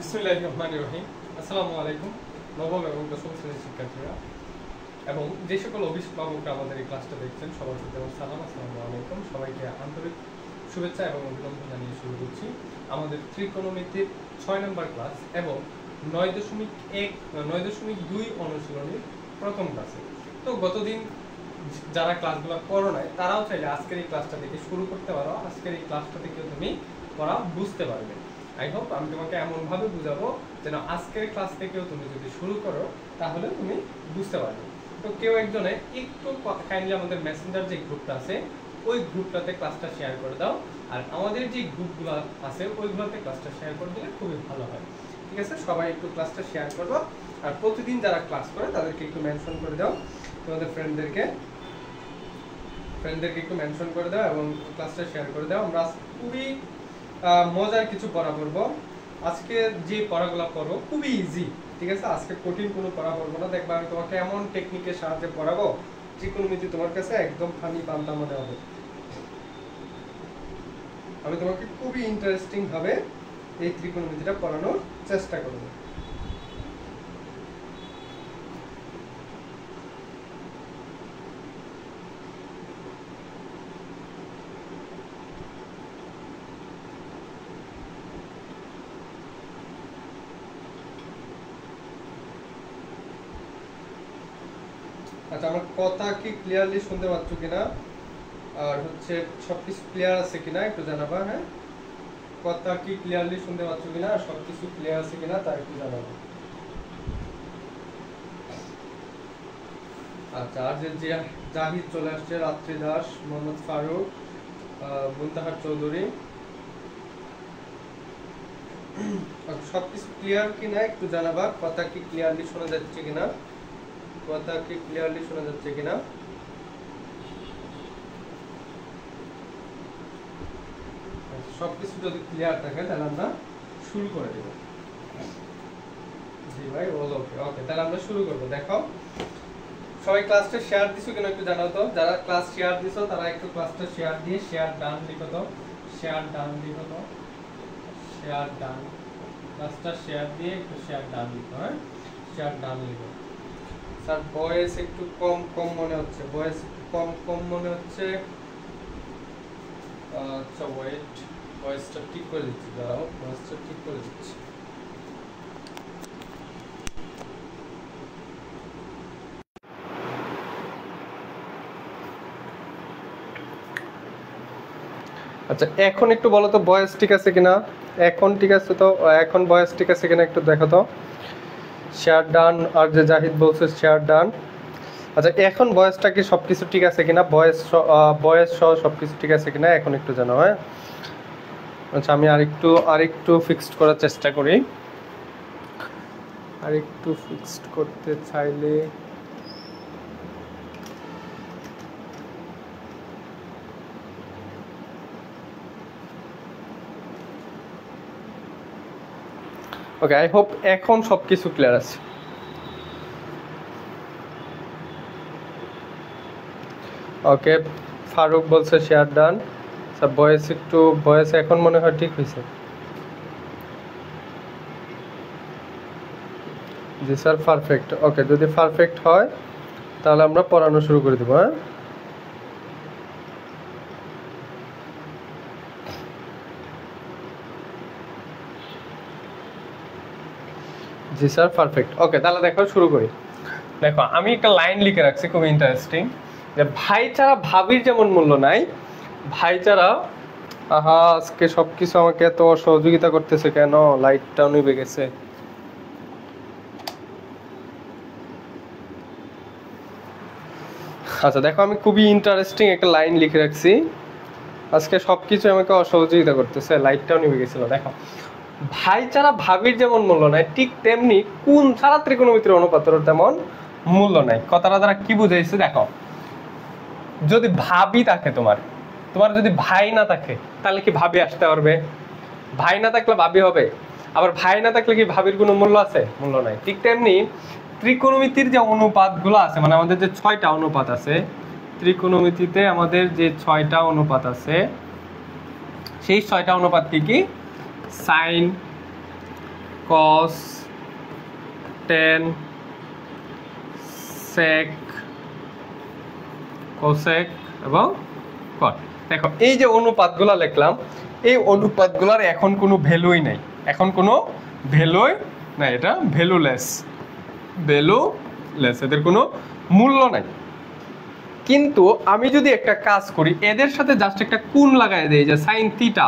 বিসমিল্লাহির রহমানির রহিম। আসসালামু আলাইকুম নবম এবং দশম শ্রেণীর শিক্ষার্থীরা এবং যে সকল অভিভাবকরা আমাদের এই ক্লাসটা দেখছেন সবার সাথে আমার সালাম। আসসালামু আলাইকুম। সবাইকে আন্তরিক শুভেচ্ছা এবং অভিনন্দন জানিয়ে শুরু করছি আমাদের ত্রিকোণমিতির 6 নম্বর ক্লাস এবং 9.2 অনুশীলনীর প্রথম ক্লাসে। তো গতদিন যারা ক্লাসগুলো করো নাই তারাও চাইলে আজকের এই ক্লাসটা থেকে শুরু করতে পারো। আজকের এই ক্লাসটা থেকেও তুমি পড়া বুঝতে পারবে। আই হোপ আমি তোমাকে এমনভাবে বুঝাবো যেন আজকের ক্লাস থেকেও তুমি যদি শুরু করো তাহলে তুমি বুঝতে পারবে। তো কেউ একজনে একটু কাইন্ডলি আমাদের মেসেঞ্জার যে গ্রুপটা আছে ওই গ্রুপটাতে ক্লাসটা শেয়ার করে দাও, আর আমাদের যে গ্রুপগুলো আছে ওইগুলোতে ক্লাসটা শেয়ার করে দিলে খুবই ভালো হয়। ঠিক আছে, সবাই একটু ক্লাসটা শেয়ার করবো, আর প্রতিদিন যারা ক্লাস করে তাদেরকে একটু মেনশন করে দাও, তোমাদের ফ্রেন্ডদেরকে একটু মেনশন করে দাও এবং ক্লাসটা শেয়ার করে দাও। আমরা খুবই মজার কিছু পড়া পড়বো। আজকে যে পড়াগুলো পড়বো খুবই ইজি, ঠিক আছে? আজকে কঠিন কোনো পড়া পড়বো না। দেখবা আমি তোমাকে এমন টেকনিকের সাহায্যে পড়াবো ত্রিকোণমিতি তোমার কাছে একদম ফানি পান্তা মনে হবে। আমি তোমাকে খুবই ইন্টারেস্টিং ভাবে এই ত্রিকোণমিতিটা পড়ানোর চেষ্টা করবো। আচ্ছা, আমার কথা কি ক্লিয়ারলি শুনতে পাচ্ছ কিনা, আর হচ্ছে সবকিছু ক্লিয়ার আছে কিনা একটু জানাবা। হ্যাঁ, কথা কি ক্লিয়ারলি শুনতে পাচ্ছ কিনা আর সবকিছু ক্লিয়ার আছে কিনা তা একটু জানাবো। আচ্ছা, আর যে জাহিদ চলে আসছে, রাত্রি দাস, মোহাম্মদ ফারুক, মুনতাহার চৌধুরী, সবকিছু ক্লিয়ার কিনা একটু জানাবা। কথা কি ক্লিয়ারলি শোনা যাচ্ছে কিনা, কথা কি ক্লিয়ারলি শোনা যাচ্ছে কিনা। সবকিছু যদি ক্লিয়ার থাকে তাহলে আমরা শুরু করে দেব। জি ভাই, ওকে ওকে, তাহলে আমরা শুরু করব। দেখো সবাই ক্লাসটা শেয়ার দিছো কিনা একটু জানাও তো। যারা ক্লাস শেয়ার দিছো তারা একটু ক্লাসটা শেয়ার দিয়ে শেয়ার ডান লিখো তো, শেয়ার ডান লিখো তো, শেয়ার ডান। ক্লাসটা শেয়ার দিয়ে একটু শেয়ার ডান লিখো। হ্যাঁ, শেয়ার ডান লিখো। স্যার ভয়েস একটু কম কম মনে হচ্ছে, ভয়েস কম কম মনে হচ্ছে। আচ্ছা ওয়েট, ভয়েসটা ঠিক করে দিচ্ছি, দাঁড়াও ভয়েসটা ঠিক করে দিচ্ছি। আচ্ছা, এখন একটু বলো তো ভয়েস ঠিক আছে কিনা। এখন ঠিক আছে তো, এখন ভয়েস ঠিক আছে কিনা একটু দেখো তো। শেয়ার ডান, আর যে জাহিদ বলছে শেয়ার ডান। আচ্ছা, এখন ভয়েসটা কি সবকিছু ঠিক আছে কিনা, ভয়েস সহ সবকিছু ঠিক আছে কিনা এখন একটু জানাও। হ্যাঁ, আচ্ছা আমি আরেকটু ফিক্সড করার চেষ্টা করি। আরেকটু ফিক্সড করতে চাইলে ওকে, আই হোপ এখন সবকিছু ক্লিয়ার আছে। ওকে, ফারুক বলছে শেয়ার ডান। স্যার ভয়েস এখন মনে হয় ঠিক হয়েছে। জি স্যার, পারফেক্ট। ওকে, যদি পারফেক্ট হয় তাহলে আমরা পড়ানো শুরু করে দেবো। হ্যাঁ, জি স্যার, পারফেক্ট। ওকে, তাহলে দেখো শুরু করি। দেখো আমি একটা লাইন লিখে রাখছি খুব ইন্টারেস্টিং, যে ভাই ছাড়া ভাবির যেমন মূল্য নাই, ভাই ছাড়া আজকে সবকিছু আমাকে এত সহযোগিতা করতেছে কেন, লাইটটা নিভে গেছে। আচ্ছা দেখো, আমি খুবই ইন্টারেস্টিং একটা লাইন লিখে রাখছি, আজকে সবকিছু আমাকে অসহযোগিতা করতেছে, লাইটটাও নিভে গেছিল। দেখো, ভাই ছাড়া ভাবির যেমন মূল্য নাই ঠিক তেমনি কোন ছাড়া ত্রিকোণমিতির অনুপাতের তেমন মূল্য নাই। কথাটা দ্বারা কি বুঝাইছে দেখো, যদি ভাবি থাকে তোমার যদি ভাই না থাকে তাহলে কি ভাবি আসতে পারবে? ভাই না থাকলে ভাবি হবে, আবার ভাই না থাকলে কি ভাবির কোনো মূল্য আছে? মূল্য নাই। ঠিক তেমনি ত্রিকোণমিতির যে অনুপাতগুলো আছে, মানে আমাদের যে 6টা অনুপাত আছে ত্রিকোণমিতিতে, আমাদের যে 6টা অনুপাত আছে সেই 6টা অনুপাত কি কি? Sine, cos tan sec cosec এবং cot। দেখো এই যে অনুপাতগুলো লিখলাম, এই অনুপাতগুলোর এখন কোনো ভ্যালুই নাই, এখন কোনো ভ্যালুই নাই, এটা ভ্যালুলেস, এদের কোনো মূল্য নাই। কিন্তু আমি যদি একটা কাজ করি, এদের সাথে জাস্ট একটা কোণ লাগাই দেই, যে sine theta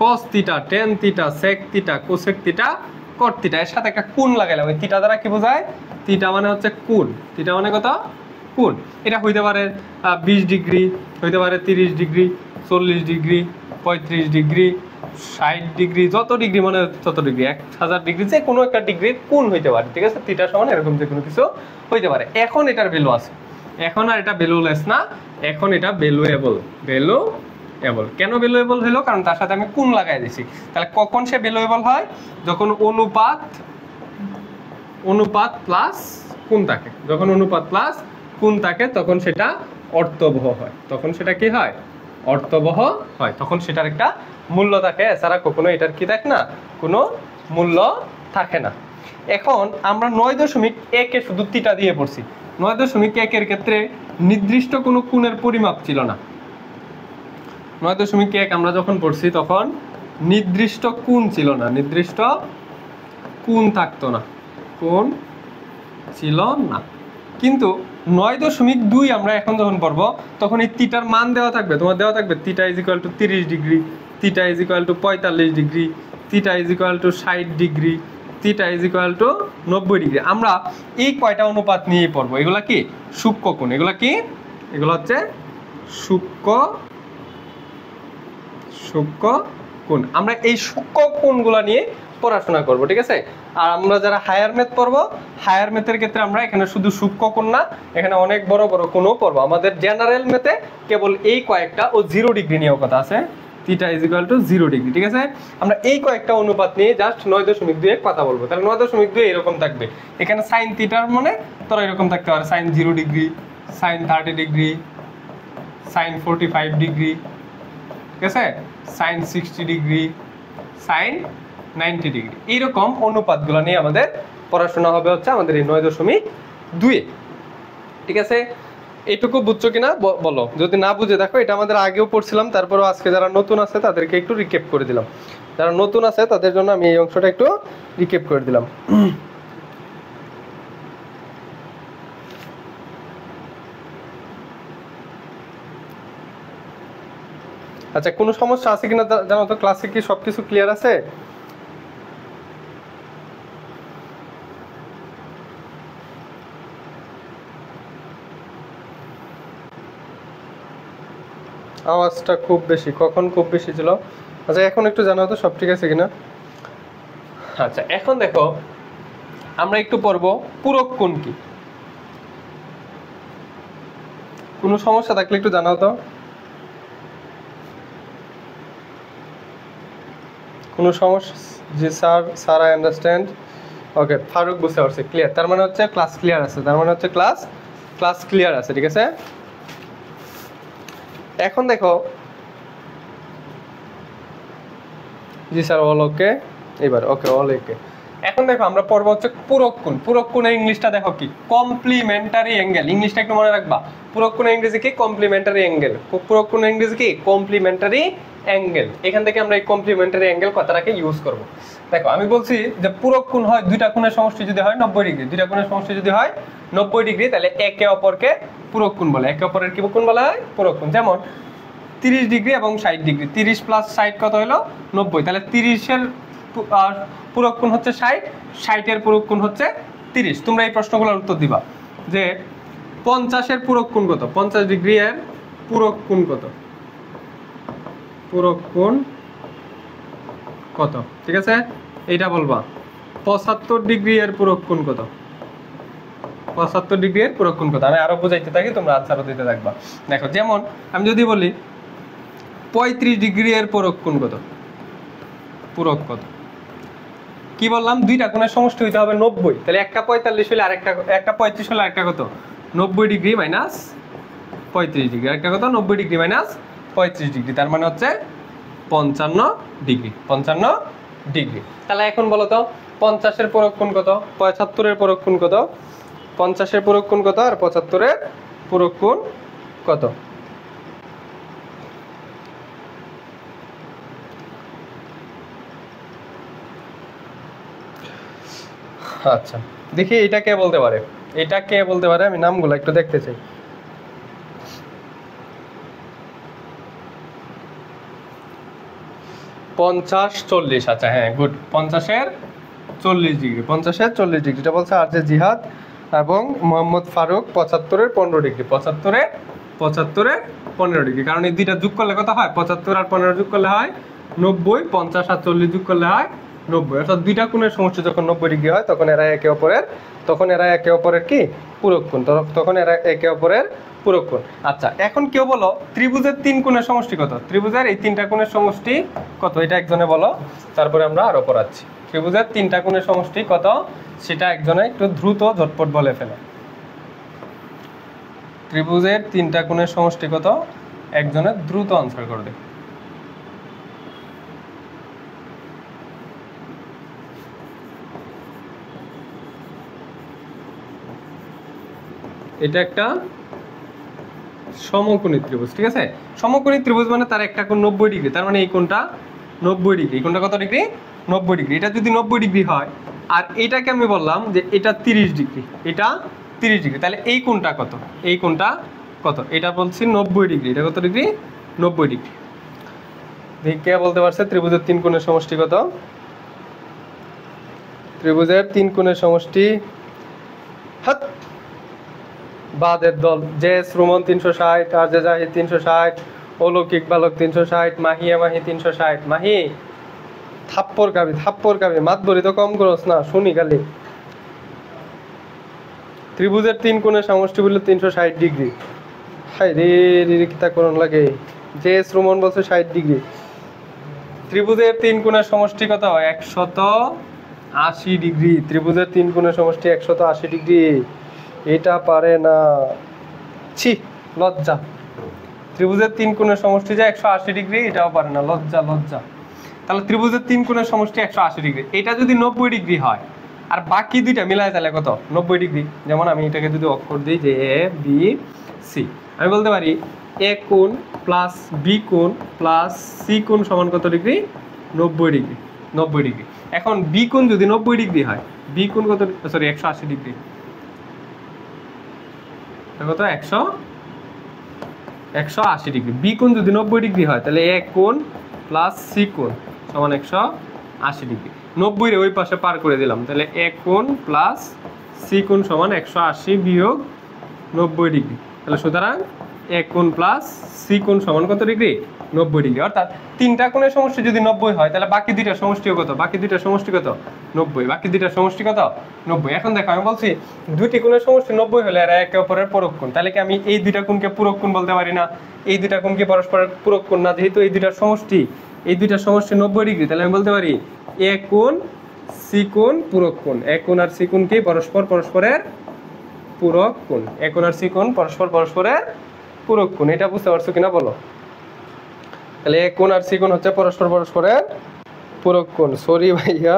cos theta tan theta sec theta cosec theta cot theta, এর সাথে একটা কোণ লাগাইলাম। ওই থিটা দ্বারা কি বোঝায়? থিটা মানে হচ্ছে কোণ, থিটা মানে কত? কোণ। এটা হইতে পারে 20 ডিগ্রি, হইতে পারে 30 ডিগ্রি, 40 ডিগ্রি, 35 ডিগ্রি, 60 ডিগ্রি, যত ডিগ্রি মানে তত ডিগ্রি, 1000 ডিগ্রি, যে কোনো একটা ডিগ্রির কোণ হইতে পারে, ঠিক আছে? থিটা সমান এরকম যে কোনো কিছু হইতে পারে। এখন এটার ভ্যালু আছে, এখন আর এটা ভ্যালুলেস না, এখন এটা ভ্যালুয়েবল। কেন ভ্যালুয়েবল হলো? কারণ তার সাথে আমি কোণ লাগাই দিয়েছি। তাহলে কখন সে ভ্যালুয়েবল হয়? যখন অনুপাত প্লাস কোণ থাকে। যখন অনুপাত প্লাস কোণ থাকে তখন সেটা অর্থবহ হয়। তখন সেটা কি হয়? অর্থবহ হয়। তখন সেটার একটা মূল্য থাকে, এছাড়া কখনো এটার কি থাকে না, কোনো মূল্য থাকে না। এখন আমরা 9.1 শুধু থিটা দিয়ে পড়ছি। 9.1 এর ক্ষেত্রে নির্দিষ্ট কোনো কোণের পরিমাপ ছিল না। 9.1 আমরা যখন পড়ছি তখন নির্দিষ্ট কোণ ছিল না, নির্দিষ্ট কোণ থাকতো না, কোণ ছিল না। কিন্তু 9.2 আমরা এখন যখন পড়বো তখন এই থিটার মান দেওয়া থাকবে, তোমার দেওয়া থাকবে theta is equal to 30 degree, theta is equal to 45 degree, theta is equal to 60 degree, theta is equal to 90 degree. আমরা এই কয়টা অনুপাত নিয়ে পড়বো। এগুলা কি? সূক্ষ্ম কোণ। এগুলা কি? এগুলো হচ্ছে সূক্ষ্ম কোণ। আমরা এই সূক্ষ্ম কোণগুলো নিয়ে পড়াশোনা করব, ঠিক আছে? আর আমরা যারা হায়ার ম্যাথ পড়বো, হায়ার ম্যাথের ক্ষেত্রে আমরা এখানে শুধু সূক্ষ্ম কোণ না, এখানে অনেক বড় বড় কোণও পড়বো। আমাদের জেনারেল ম্যাথে কেবল এই কয়েকটা ও 0 ডিগ্রি নিয়েও কথা আছে, theta is equal to 0 degree, ঠিক আছে? আমরা এই কয়েকটা অনুপাত নিয়ে জাস্ট 9.2 কথা বলবো। তাহলে 9.2 এরকম থাকবে। এখানে সাইন থিটার মানে তোরা এরকম থাকতে পারে, sine 0 degree, sine 30 degree, sine 45 degree, ঠিক আছে? Sine 60 degree, sine 90 degree. এইরকম অনুপাতগুলো নিয়ে আমাদের পড়াশোনা হবে হচ্ছে আমাদের এই 9.2। ঠিক আছে? এইটুকু বুঝছো কিনা বলো। যদি না বুঝে দেখো, এটা আমাদের আগেও পড়ছিলাম, তারপরেও আজকে যারা নতুন আছে তাদেরকে একটু রিক্যাপ করে দিলাম। যারা নতুন আছে তাদের জন্য আমি এই অংশটা একটু রিক্যাপ করে দিলাম। আচ্ছা, কোনো সমস্যা আছে কিনা জানো তো? ক্লাসে কি সবকিছু ক্লিয়ার আছে? আওয়াজটা খুব বেশি, কখন খুব বেশি ছিল? আচ্ছা, এখন একটু জানাও তো সব ঠিক আছে কিনা। আচ্ছা, এখন দেখো আমরা একটু পড়বো পূরক কোণ কি। কোনো সমস্যা থাকলে একটু জানাও তো। কোনো সমস্যা? জি স্যার আই আন্ডারস্ট্যান্ড। ওকে, ফারুক বুঝতে পারছে, ক্লিয়ার। তার মানে হচ্ছে ক্লাস ক্লিয়ার আছে, তার মানে হচ্ছে ক্লাস ক্লিয়ার আছে, ঠিক আছে? এখন দেখো, জি স্যার অল ওকে, এবার ওকে অল ওকে। এখন দেখো আমরা পড়বো হচ্ছে পূরক কোণ। পূরক কোণের ইংলিশটা দেখো কি? Complementary angle. ইংলিশটা একটু মনে রাখবা। পূরক কোণের ইংরেজি কি? Complementary angle. পূরক কোণের ইংরেজি কি? Complementary angle. এখান থেকে আমরা এই কমপ্লিমেন্টারি অ্যাঙ্গেল কথাটাকে ইউজ করব। দেখো আমি বলছি যে পূরক কোণ হয় দুইটা কোণের সমষ্টি যদি হয় 90 ডিগ্রি, দুইটা কোণের সমষ্টি যদি হয় 90 ডিগ্রি, তাহলে একে অপরকে পূরক কোণ বলে। একে অপরের কি কোণ বলা হয়? পূরক কোণ। যেমন 30 ডিগ্রি এবং 60 ডিগ্রি, 30 প্লাস 60 কত হলো? 90। তাহলে 30-এর পূরক কোণ হচ্ছে 60, 60-এর পূরক কোণ হচ্ছে 30। তোমরা এই প্রশ্নগুলোর উত্তর দিবা যে 50-এর পূরক কোণ কত? 50 ডিগ্রি এর পূরক কোণ কত? পূরক কোণ কত? ঠিক আছে, এইটা বলবা। 75 ডিগ্রি এর পূরক কোণ কত? 75 ডিগ্রি এর পূরক কোণ কত? আমি আরো বুঝাইতে থাকি, তোমরা আনসারও দিতে থাকবা। দেখো, যেমন আমি যদি বলি 35 ডিগ্রি এর পূরক কোণ কত? পূরক কত? কি বললাম? দুইটা কোণের সমষ্টি হইতে হবে 90। তাহলে একটা 45 হলে আরেকটা, একটা 35 হলে আরেকটা কত? 90 ডিগ্রি মাইনাস 35 ডিগ্রি। আরেকটা কত? 90 ডিগ্রি মাইনাস 35 ডিগ্রি। তার মানে হচ্ছে 55 ডিগ্রি। 55 ডিগ্রি। তাহলে এখন বলো তো 50-এর পরক কোণ কত, 75-এর পরক কোণ কত, 50-এর পরক কোণ কত আর 75-এর পরক কোণ কত? আচ্ছা দেখি এটা কে বলতে পারে, এটা কে বলতে পারে, আমি নামগুলো একটু দেখতে চাই। পঞ্চাশ 40, আচ্ছা হ্যাঁ গুড, 50-এর 40 ডিগ্রি, 50-এর 40 ডিগ্রি, এটা বলছে আর জে জিহাদ এবং মোহাম্মদ ফারুক 75-এর 15 ডিগ্রি, 75-এর 15 ডিগ্রি, কারণ এই দুইটা যোগ করলে কত হয়, 75 আর 15 যোগ করলে হয় 90, 50 আর 40 যোগ করলে হয় 90, অর্থাৎ দুইটা কোণের সমষ্টি যখন 90 ডিগ্রি হয় তখন এরা একে অপরের কি পূরক কোণ, তখন এরা একে অপরের পূরক কোণ। আচ্ছা এখন কেউ বলো ত্রিভুজের 3 কোণের সমষ্টি কত, ত্রিভুজের এই 3টা কোণের সমষ্টি কত, এটা একজনে বলো, তারপরে আমরা আরো পড়াচ্ছি। ত্রিভুজের 3টা কোণের সমষ্টি কত সেটা একজনে একটু দ্রুত ঝটপট বলে ফেলে। ত্রিভুজের 3টা কোণের সমষ্টি কত, একজনে দ্রুত আনসার করবে। এটা একটা সমকোণী ত্রিভুজ, ঠিক আছে, সমকোণী ত্রিভুজ মানে তার একটা কোণ 90 ডিগ্রি, তার মানে এই কোণটা 90 ডিগ্রি, এই কোণটা কত ডিগ্রি, 90 ডিগ্রি। এটা যদি 90 ডিগ্রি হয় আর এটাকে আমি বললাম যে এটা 30 ডিগ্রি, এটা 30 ডিগ্রি, তাহলে এই কোণটা কত, এই কোণটা কত, এটা বলছি 90 ডিগ্রি, এটা কত ডিগ্রি, 90 ডিগ্রি। দেখি কে বলতে পারছে ত্রিভুজের 3 কোণের সমষ্টি কত, ত্রিভুজের 3 কোণের সমষ্টি, হাত বাদের দল, জে সুমন 360, আর জে জাহিদ 360, অলৌকিক বালক 360, মাহিয়া মাহি 360, মাহি থাপ্পর কাবি মাতবরি তো কম করস না, শুনি খালি। ত্রিভুজের 3 কোণের সমষ্টি বললে 360 ডিগ্রি, হাই রে রে কিতা করণ লাগে, জে সুমন বলছে 60 ডিগ্রি। ত্রিভুজের 3 কোণের সমষ্টি কত, 180 ডিগ্রি, ত্রিভুজের 3 কোণের সমষ্টি 180 ডিগ্রি, এটা পারে না, ছি লজ্জা। ত্রিভুজের 3 কোণের সমষ্টি যে 180 ডিগ্রি এটাও পারে না, লজ্জা লজ্জা। তাহলে ত্রিভুজের 3 কোণের সমষ্টি 180 ডিগ্রি, এটা যদি 90 ডিগ্রি হয় আর বাকি দুইটা মিলায় তাহলে কত, 90 ডিগ্রি। যেমন আমি এটাকে যদি অক্ষর দিই যে এ বি সি, আমি বলতে পারি এ কোণ প্লাস বি কোণ প্লাস সি কোণ সমান কত ডিগ্রি, 90 ডিগ্রি, 90 ডিগ্রি। এখন বি কোণ যদি 90 ডিগ্রি হয়, বি কোণ কত, সরি 180 ডিগ্রি, কত 180 ডিগ্রি, বি কোণ যদি 90 ডিগ্রি হয় তাহলে এ কোণ প্লাস সি কোণ সমান 180 ডিগ্রি, 90 রে ওই পাশে পার করে দিলাম, তাহলে এ কোণ প্লাস সি কোণ সমান 180 বিয়োগ 90 ডিগ্রি, তাহলে সুতরাং এ কোণ প্লাস সি কোণ সমান কত ডিগ্রি, 90 ডিগ্রি। অর্থাৎ 3টা কোণের সমষ্টি যদি 90 হয় তাহলে বাকি দুইটার সমষ্টিও কত, বাকি দুইটার সমষ্টি কত, 90, বাকি দুইটার সমষ্টি কত, 90। এখন দেখো আমি বলছি দুইটি কোণের সমষ্টি 90 হলে এরা একে অপরের পূরক কোণ, তাহলে কি আমি এই দুইটা কোণকে পূরক কোণ বলতে পারি না, এই দুইটা কোণকে পরস্পরের পূরক কোণ না, যেহেতু এই দুইটার সমষ্টি 90 ডিগ্রি, তাহলে আমি বলতে পারি এ কোণ সি কোণ পূরক কোণ, এ কোণ আর সি কোণ কি পরস্পরের পূরক কোণ, এ কোণ আর সি কোণ পরস্পরের পূরক কোণ। এটা বুঝতে পারছো কিনা বলো? তাহলে এ কোণ আর সি কোণ হচ্ছে পরস্পরের পূরক কোণ। সরি ভাইয়া,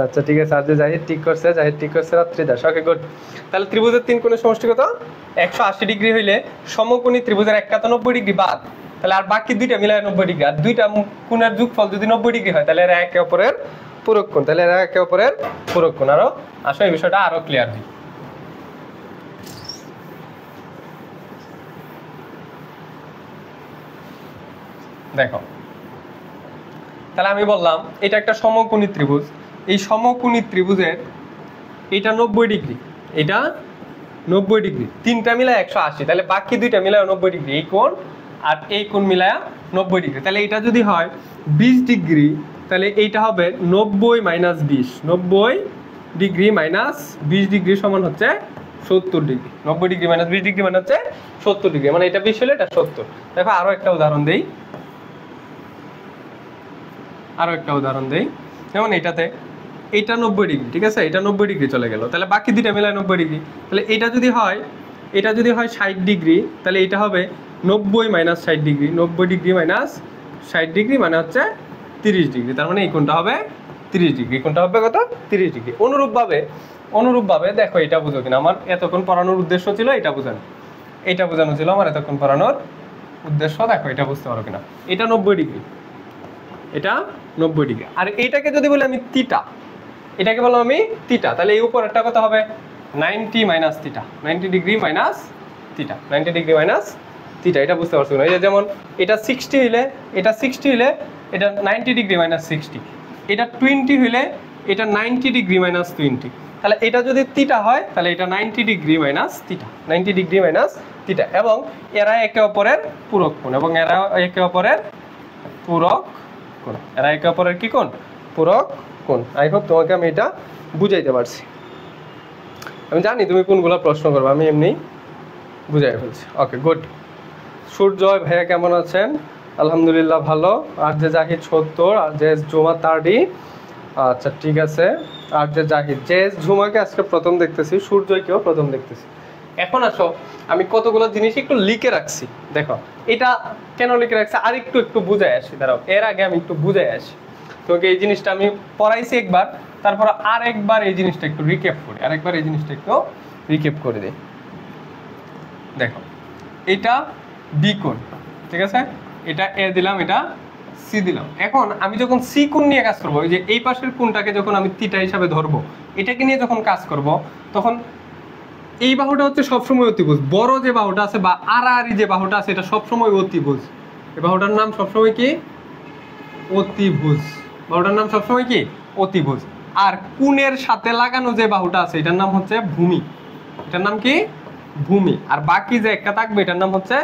আচ্ছা ঠিক আছে, আজ জাহিদ ঠিক করছে রাত্রি দাস, ওকে গুড। তাহলে ত্রিভুজের 3 কোণের সমষ্টি কত, 180 ডিগ্রি হইলে সমকোণী ত্রিভুজের একটা তো 90 ডিগ্রি বাদ, তাহলে আর বাকি দুইটা মিলায় 90 ডিগ্রি, আর দুইটা কোণের যোগফল যদি 90 ডিগ্রি হয় তাহলে এরা একে অপরের পূরক কোণ, তাহলে এরা একে অপরের পূরক কোণ। আরো আসো এই বিষয়টা আরো ক্লিয়ার হয়। দেখো তাহলে আমি বললাম এটা একটা সমকোণী ত্রিভুজ, এই সমকোণী ত্রিভুজের এটা 90 ডিগ্রি, এটা 90 ডিগ্রি, 3টা মিলায় 180, তাহলে বাকি দুইটা মিলায় 90 ডিগ্রি, এই কোণ আর এই কোণ মিলায় 90 ডিগ্রি। তাহলে এটা যদি হয় 20 ডিগ্রি, তাহলে এইটা হবে 90 মাইনাস 20, 90 ডিগ্রি মাইনাস 20 ডিগ্রি সমান হচ্ছে 70 ডিগ্রি, 90 ডিগ্রি মাইনাস 20 ডিগ্রি মানে হচ্ছে 70 ডিগ্রি, মানে এটা 20 হলে এটা 70। দেখো আরো একটা উদাহরণ দেই, যেমন এটাতে এটা 90 ডিগ্রি, ঠিক আছে, এটা 90 ডিগ্রি চলে গেল, তাহলে বাকি দুইটা মিলায় 90 ডিগ্রি, তাহলে এটা যদি হয় 60 ডিগ্রি, তাহলে এটা হবে 90 minus 60 degree, 90 degree minus 60 degree মানে হচ্ছে 30 ডিগ্রি, তার মানে এই কোণটা হবে 30 ডিগ্রি। কোনটা হবে কত? 30 ডিগ্রি। অনুরূপভাবে দেখো এটা বুঝো কিনা, আমার এতক্ষণ পড়ানোর উদ্দেশ্য ছিল এটা বোঝানো, এটা বোঝানো ছিল আমার এতক্ষণ পড়ানোর উদ্দেশ্য। দেখো এটা বুঝতে পারো কিনা, এটা 90 ডিগ্রি, এটা 90 ডিগ্রি। আর এইটাকে যদি বলি আমি থিটা, এটাকে বললাম আমি থিটা, তাহলে এই উপরেরটা কত হবে? 90 minus theta, 90 degree minus theta, 90 degree minus theta. এটা বুঝতে পারছো না? এই যে যেমন এটা 60 হইলে, এটা 60 হইলে এটা 90 ডিগ্রি মাইনাস 60, এটা 20 হইলে এটা 90 ডিগ্রি মাইনাস 20। তাহলে এটা যদি থিটা হয় তাহলে এটা 90 degree minus theta, 90 degree minus theta. এবং এরা একে অপরের পূরক কোণ, এবং এরা একে অপরের পূরক কোণ, এরা একে অপরের কি কোণ? পূরক কোণ। আই হোপ তোমাকে আমি এটা বুঝাইতে পারছি। আমি জানি তুমি কোনগুলো প্রশ্ন করবে, আমি এমনি বুঝাই ফেলছি। ওকে, গুড। সূর্যয় ভাইয়া কেমন আছেন? আলহামদুলিল্লাহ ভালো। আর যে জাহিদ 70, আর যে জুমা 30। আচ্ছা ঠিক আছে। আর যে জাহিদ, যে ঝুমাকে আজকে প্রথম দেখতেছি, সূর্যকেও প্রথম দেখতেছি। এখন আসো, আমি কতগুলো জিনিস একটু লিখে রাখছি। দেখো এটা কেন লিখে রাখছি আর একটু বুঝাই আসি। দাঁড়াও, এর আগে আমি একটু বুঝাই আসি তোমাকে। এই জিনিসটা আমি পড়াইছি একবার, তারপর আরেকবার এই জিনিসটা একটু রিক্যাপ করি, আরেকবার এই জিনিসটা একটু রিক্যাপ করে দিই। দেখো এটা বি কোণ, ঠিক আছে, এটা এ দিলাম, এটা সি দিলাম। এখন আমি যখন সি কোণ নিয়ে কাজ করবো, ওই যে এই পাশের কোণটাকে যখন আমি থিটা হিসাবে ধরবো, এটাকে নিয়ে যখন কাজ করব, তখন এই বাহুটা হচ্ছে সবসময় অতিভুজ। বড় যে বাহুটা আছে বা আড়াআড়ি যে বাহুটা আছে, এটা সবসময় অতিভুজ। এই বাহুটার নাম সবসময় কি? অতিভুজ। বাহুটার নাম সবসময় কি? অতিভুজ। আর কোণের সাথে লাগানো যে বাহুটা আছে, এটার নাম হচ্ছে ভূমি। এটার নাম কি? ভূমি। আর বাকি যে একটা থাকবে, এটার নাম হচ্ছে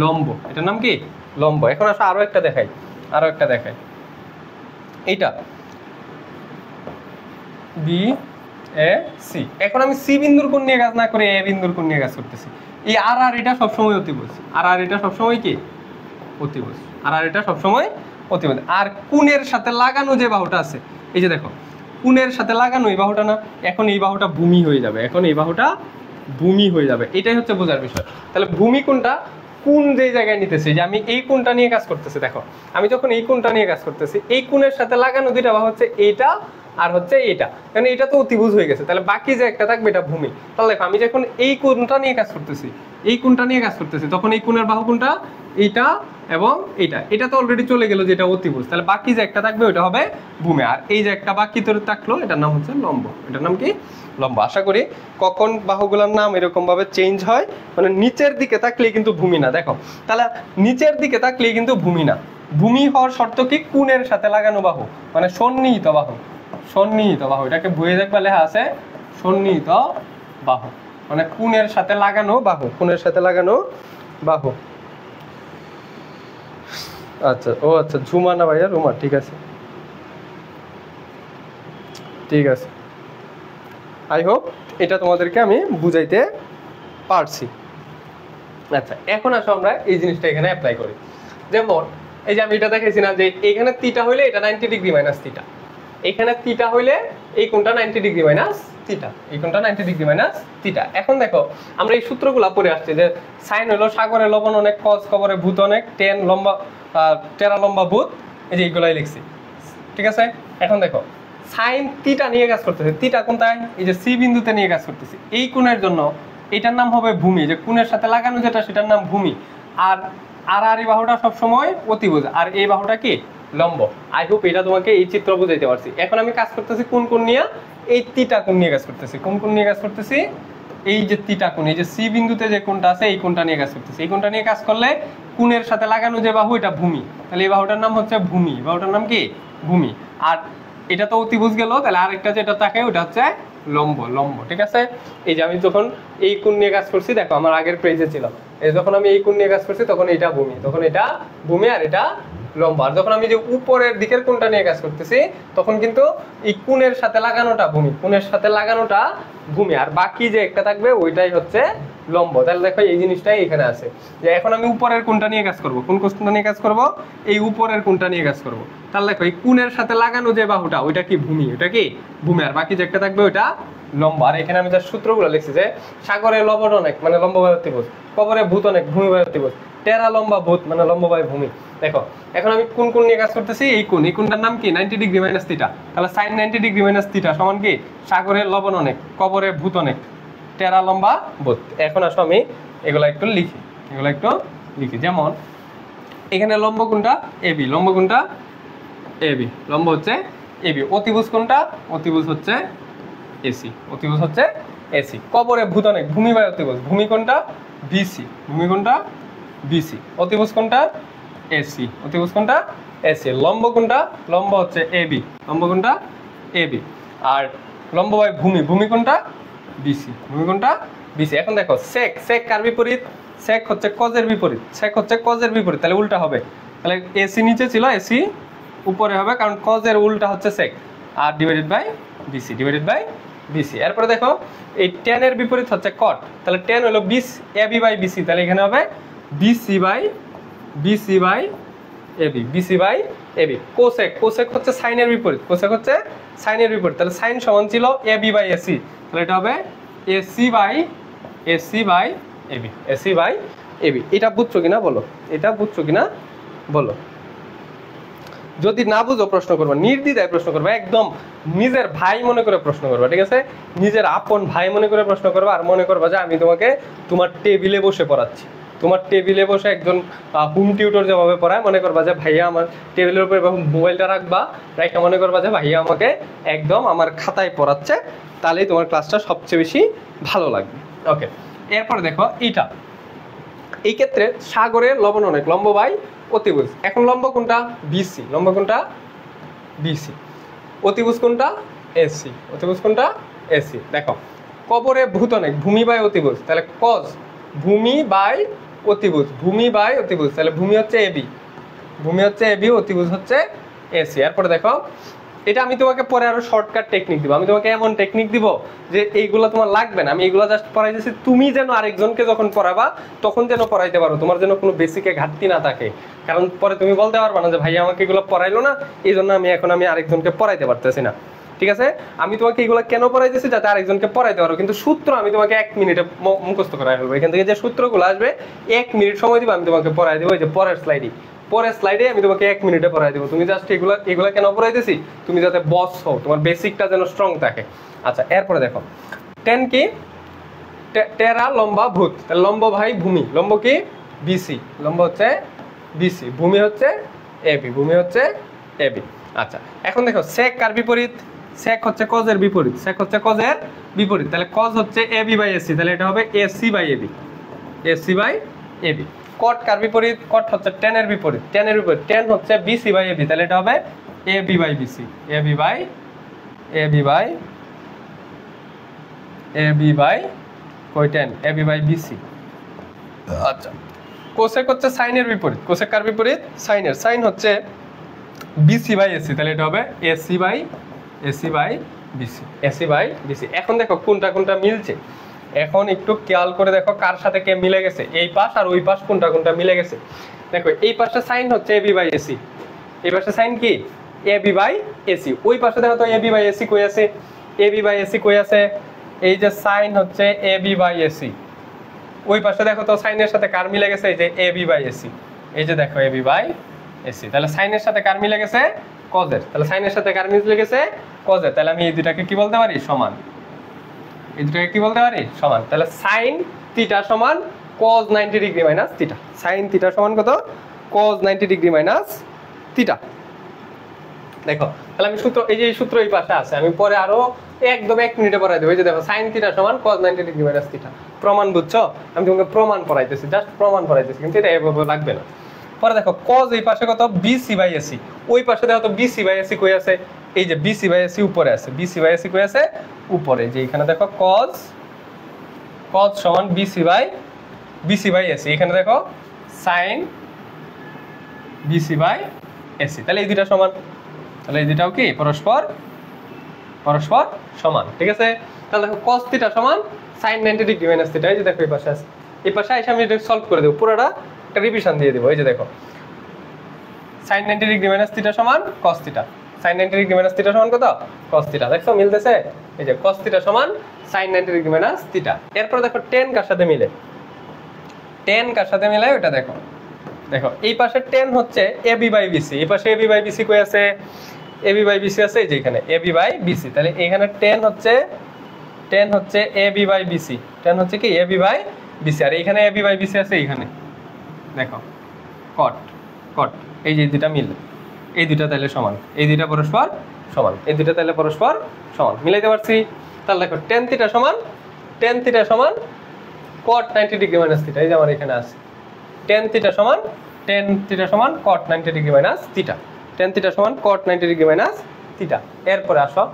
লম্ব। এটার নাম কি? লম্ব। এখন আসলে আরো একটা দেখাই, এইটা বি এ সি। এখন আমি সি বিন্দুর কোণ নিয়ে কাজ না করে এ বিন্দুর কোণ নিয়ে কাজ করতেছি। এই আর এটা সবসময় অতিভুজ, আর এটা সবসময় কি? অতিভুজ। আর এটা সবসময় অতিভুজ। আর কোণের সাথে লাগানো যে বাহুটা আছে, এই যে দেখো কোণের সাথে লাগানো এই বাহুটা না, এখন এই বাহুটা ভূমি হয়ে যাবে, এখন এই বাহুটা ভূমি হয়ে যাবে। এটাই হচ্ছে বোঝার বিষয়। তাহলে ভূমি কোণটা কোণ যে জায়গায় নিতেছি, যে আমি এই কোণটা নিয়ে কাজ করতেছি। দেখো আমি যখন এই কোণটা নিয়ে কাজ করতেছি, এই কোণের সাথে লাগানো দুইটা বাহু হচ্ছে এইটা আর হচ্ছে এইটা, কারণ এটা তো অতিভুজ হয়ে গেছে। তাহলে বাকি যে একটা থাকবে এটা ভূমি। তাহলে দেখো আমি যখন এই কোণটা নিয়ে কাজ করতেছি, তখন এই কোণের বাহু কোনটা? এইটা এবং এইটা। এটা তো অলরেডি চলে গেল, যেটা অতিভুজ। তাহলে বাকি যে একটা থাকবে ওইটা হবে ভূমি। আর এই যে একটা বাকি তোর থাকলো, এটার নাম হচ্ছে লম্ব। এটার নাম কি? লম্ব। আশা করি কখন বাহুগুলোর নাম এরকম ভাবে চেঞ্জ হয়, মানে নিচের দিকে থাকলে কিন্তু ভূমি না। দেখো তাহলে নিচের দিকে থাকলে কিন্তু ভূমি না। ভূমি হওয়ার শর্ত কি? কোণের সাথে লাগানো বাহু, মানে সন্নিহিত বাহু। সন্নিহিত বাহু, এটাকে বইয়ে দেখবা লেখা আছে সন্নিহিত বাহু, মানে কোণের সাথে লাগানো বাহু, কোণের সাথে লাগানো বাহু। আচ্ছা, ও আচ্ছা, ঝুমা না ভাইয়া, রুমা। ঠিক আছে, ঠিক আছে। আই হোপ এটা তোমাদেরকে আমি বুঝাইতে পারছি। আচ্ছা, এখন আসো আমরা এই জিনিসটা এখানে অ্যাপ্লাই করি। যেমন এই যে আমি এটা দেখাইছি না, যে এখানে থিটা হইলে এটা 90 ডিগ্রি মাইনাস থিটা, এখানে থিটা হইলে এই কোণটা 90 ডিগ্রি মাইনাস থিটা, এই কোণটা 90 ডিগ্রি মাইনাস থিটা। এখন দেখো আমরা এই সূত্রগুলো পড়ে আসছি, যে সাইন হলো সাগরে লবণ অনেক, কস খবরে ভূত অনেক, টেন লম্বা টেরা লম্বা ভূত, এই যে এইগুলাই লিখছি, ঠিক আছে। এখন দেখো সাইন থিটা নিয়ে কাজ করতেছে, থিটা কোনটায়? এই যে সি বিন্দুতে নিয়ে কাজ করতেছি। এই কোণের জন্য এটার নাম হবে ভূমি, যে কোণের সাথে লাগানো যেটা সেটার নাম ভূমি। আর এই বাহুটা সবসময় অতিভুজ, আর এই বাহুটা কি? লম্ব। আই হোপ এটা তোমাকে এই চিত্র বুঝাইতে পারছি। এখন আমি কাজ করতেছি কোন কোণ নিয়ে? এই থিটা কোণ নিয়ে কাজ করতেছি। কোন কোণ নিয়ে কাজ করতেছি? এই যে থিটা কোণ, এই যে সি বিন্দুতে যে কোণটা আছে এই কোণটা নিয়ে কাজ করতেছি। এই কোণটা নিয়ে কাজ করলে কোণের সাথে লাগানো যে বাহু, এটা ভূমি। তাহলে এই বাহুটার নাম হচ্ছে ভূমি, বাহুটার নাম কি? ভূমি। আর এটা তো অতিভুজ গেল, তাহলে আরেকটা যেটা থাকে ওটা হচ্ছে লম্ব। লম্ব, ঠিক আছে। এই যে আমি যখন এই কোণ নিয়ে কাজ করছি, দেখো আমার আগের পেজে ছিল, এই যখন আমি এই কোণ নিয়ে কাজ করছি তখন এটা ভূমি, তখন এটা ভূমি আর এটা লম্ব। আর যখন আমি যে উপরের দিকের কোণটা নিয়ে কাজ করতেছি তখন কিন্তু এই কোণের সাথে লাগানোটা ভূমি, কোণের সাথে লাগানোটা ভূমি, আর বাকি যে একটা থাকবে ওইটাই হচ্ছে লম্ব। তাহলে দেখো এই জিনিসটাই এখানে আছে, যে এখন আমি উপরের কোণটা নিয়ে কাজ করব। কোন কোণটা নিয়ে কাজ করব? এই উপরের কোণটা নিয়ে কাজ করব। তাহলে দেখো এই কোণের সাথে লাগানো যে বাহুটা ওইটা কি? ভূমি, ওইটা কি? ভূমি। আর বাকি যে একটা থাকবে ওইটা লম্ব। আর এখানে আমি যে সূত্রগুলো লিখছি, যে সাগরে লবণ অনেক, মানে লম্ব বায়ু অতিভুজ, কবরে ভূত অনেক, ভূমি বায়ু অতিভুজ, টেরা লম্বা ভূত মানে লম্ব বাই ভূমি। দেখো এখন আমি কোন কোন নিয়ে কাজ করতেছি, এই কোনটার নাম কি 90 ডিগ্রি মাইনাস থিটা, তাহলে sin 90 ডিগ্রি মাইনাস থিটা সমান কি সাগরে লবণ অনেক কবরে ভূত অনেক টেরা লম্বা ভূত। এখন আসো আমি এগুলা একটু লিখি, যেমন এখানে লম্ব কোনটা এবি, লম্ব কোনটা এবি, লম্ব হচ্ছে এবি, অতিভুজ কোনটা অতিভুজ হচ্ছে এসি, অতিভুজ হচ্ছে এসি, কবরে ভূত অনেক ভূমি বাই অতিভুজ, ভূমি কোনটা বিসি, ভূমি কোনটা বিসি, অতিভুজ কোনটা এসি, অতিভুজ কোনটা এসি, লম্ব কোনটা লম্ব হচ্ছে এবি, লম্ব কোনটা এবি, আর লম্ব বাই ভূমি, ভূমি কোনটা বিসি, ভূমি কোনটা বিসি। এখন দেখো সেক, সেক কার বিপরীত, সেক হচ্ছে কজের বিপরীত, সেক হচ্ছে কজের বিপরীত, তাহলে উল্টা হবে, তাহলে এসি নিচে ছিল এসি উপরে হবে, কারণ কজের উল্টা হচ্ছে সেক, আর divided by BC, divided by BC. এরপরে দেখো এই টেনের বিপরীত হচ্ছে কট, তাহলে টেন হলো এবি বাই বিসি, তাহলে এখানে হবে BC by AB, BC by AB. Cosec, cosec হচ্ছে সাইনের বিপরীত, কোসেক হচ্ছে সাইনের বিপরীত, তাহলে সাইন সমান ছিল এবি বাই এসি, তাহলে এটা হবে AC by AB, AC by AB. এটা বুঝছো কিনা বলো, এটা বুঝছো কিনা বলো। যদি না বুঝো প্রশ্ন করবা, নির্দ্বিধায় প্রশ্ন করবা, একদম নিজের ভাই মনে করে প্রশ্ন করবা, ঠিক আছে, নিজের আপন ভাই মনে করে প্রশ্ন করবা, আর মনে করবা যে আমি তোমাকে তোমার টেবিলে বসে পড়াচ্ছি, তোমার টেবিলে বসে একজন হোম টিউটর যেভাবে পড়ায় মনে করবা যে ভাইয়া আমার টেবিলের উপরে মোবাইলটা রাখবা, রাইখা মনে করবা যে ভাইয়া আমাকে একদম আমার খাতায় পড়াচ্ছে, তাহলেই তোমার ক্লাসটা সবচেয়ে বেশি ভালো লাগবে। ওকে, এরপরে দেখো এইটা, এই ক্ষেত্রে সাগরের লবণ অনেক লম্ব বাই অতিভুজ। এখন লম্ব কোনটা বিসি, লম্ব কোনটা বিসি, অতিভুজ কোনটা এসি, অতিভুজ কোনটা এসি। দেখো কবরে ভূত অনেক ভূমি বাই অতিভুজ, তাহলে কজ ভূমি বাই অতিভুজ, ভূমি বাই অতিভুজ, তাহলে ভূমি হচ্ছে এবি, ভূমি হচ্ছে এবি, অতিভুজ হচ্ছে এসি। এরপরে দেখো এটা আমি তোমাকে পরে আরো শর্টকাট টেকনিক দিব, আমি তোমাকে এমন টেকনিক দিব যে এইগুলো তোমার লাগবে না, আমি এইগুলো জাস্ট পড়াইতেছি, তুমি যেন আরেকজনকে যখন পড়াবা তখন যেন পড়াইতে পারো, তোমার যেন কোনো বেসিকে ঘাটতি না থাকে, কারণ পরে তুমি বলতে পারবা না যে ভাইয়া আমাকে এগুলো পড়াইলো না, এই জন্য আমি আরেকজনকে পড়াইতে পারতেছি না। ঠিক আছে, আমি তোমাকে এগুলো কেন পড়াইতেছি যাতে আরেকজনকে পড়াইতে পারো, কিন্তু সূত্র আমি তোমাকে 1 মিনিটে মুখস্থ করাই ফেলবো, এখান থেকে যে সূত্রগুলো আসবে 1 মিনিট সময় দিব, আমি তোমাকে পড়াই দেবো, এই যে পরের স্লাইডে আমি তোমাকে 1 মিনিটে পড়াই দেবো, তুমি জাস্ট এগুলা কেন পড়াইতেছি, তুমি যাতে বস হও, তোমার বেসিকটা যেন স্ট্রং থাকে। আচ্ছা, এরপরে দেখো 10 কি টেরা লম্বা ভূত, তাহলে লম্ব ভাই ভূমি, লম্ব কি বিসি, লম্ব হচ্ছে বিসি, ভূমি হচ্ছে এবি, ভূমি হচ্ছে এবি। আচ্ছা, এখন দেখো সেক কার বিপরীত, সেক হচ্ছে কজের বিপরীত, সেক হচ্ছে কজের বিপরীত, তাহলে কজ হচ্ছে এবি বাই এসি, তাহলে এটা হবে AC by AB, AC by AB. Cot কার বিপরীত, কট হচ্ছে টেনের বিপরীত, টেনের বিপরীত, টেন হচ্ছে বিসি বাই এবি, তাহলে এটা হবে AB by BC, AB by কই টেন, এবি বাই বিসি। আচ্ছা, কোসেক হচ্ছে সাইনের বিপরীত, কোসেক কার বিপরীত সাইনের, সাইন হচ্ছে বিসি বাই এসি, তাহলে এটা হবে AC by BC, AC by BC. এখন দেখো কোনটা কোনটা মিলছে, এখন একটু খেয়াল করে দেখো কার সাথে কে মিলে গেছে, এই পাশ আর ওই পাশ কোনটা কোনটা মিলে গেছে। দেখো এই পাশে সাইন হচ্ছে এবি বাই এসি, এই পাশে সাইন কি এবি বাই এসি, ওই পাশে দেখো তো এবি বাই এসি কই আছে, এবি বাই এসি কই আছে, এই যে সাইন হচ্ছে এবি বাই এসি, ওই পাশে দেখো তো সাইনের সাথে কার মিলে গেছে, এই যে এবি বাই এসি, এই যে দেখো এবি বাই এসি, তাহলে সাইনের সাথে কার মিলে গেছে কজের, তাহলে সাইনের সাথে কার মিলে গেছে কজের, তাহলে আমি এই দুটাকে কি বলতে পারি সমান, এই দুটাকে কি বলতে পারি সমান, তাহলে সাইন থিটা সমান cos 90 degree minus theta, sine theta সমান কত cos 90 ডিগ্রি মাইনাস থিটা। দেখো তাহলে আমি সূত্র, এই যে এই সূত্র এই পাশে আছে, আমি পরে আরো একদম 1 মিনিটে পড়াই দেবো, এই যে দেখো সাইন থিটা সমান cos 90 ডিগ্রি মাইনাস থিটা, প্রমাণ বুঝছো, আমি তোমাকে প্রমাণ পড়াইতেছি, জাস্ট প্রমাণ পড়াইতেছি, কিন্তু এটা এভাবে লাগবে না। পরে দেখো cos এই পাশে কত বিসি বাই এসি, ওই পাশে দেখো তো বিসি বাই এসি কই আছে, এই যে বিসি বাই এসি উপরে আছে, বিসি বাই এসি কই আছে উপরে, যে এখানে দেখো cos সমান বিসি বাই এসি, এখানে দেখো সাইন বিসি বাই এসি, তাহলে এই দুইটা সমান, তাহলে এই দুইটাও কি পরস্পর সমান। ঠিক আছে, তাহলে দেখো cos থিটা সমান sin 90 ডিগ্রি মাইনাস থিটা, এই যে দেখো এই পাশে আছে, এই পাশে এসে আমি এটা সলভ করে দেব, পুরোটা একটা রিভিশন দিয়ে দেব। এই যে দেখো sin 90 ডিগ্রি মাইনাস থিটা সমান cos theta, sin 90 degree minus theta সমান কত cos থিটা, দেখছো মিলতেছে, এই যে cos থিটা সমান sin 90 ডিগ্রি মাইনাস থিটা। এরপর দেখো tan কার সাথে মিলে, tan কার সাথে মিলায় ওটা দেখো, দেখো এই পাশে tan হচ্ছে AB বাই BC, এই পাশে AB বাই BC কই আছে, AB বাই BC আছে এই যে এখানে AB বাই BC, তাহলে এখানে tan হচ্ছে AB বাই BC, tan হচ্ছে কি AB বাই BC, আর এখানে AB বাই BC আছে এইখানে দেখো cot cot, এই যে দুটো মিল, এই দুটো তাহলে সমান, এই দুটো পরস্পর সমান, এই দুটো তাহলে পরস্পর সমান, মিলাইতে পারছি। তাহলে দেখো tan থিটা সমান cot 90 ডিগ্রি মাইনাস থিটা, এই যে আমার এখানে আছে tan থিটা সমান cot 90 degree minus theta, tan theta সমান cot 90 ডিগ্রি মাইনাস থিটা। এরপরে আসো,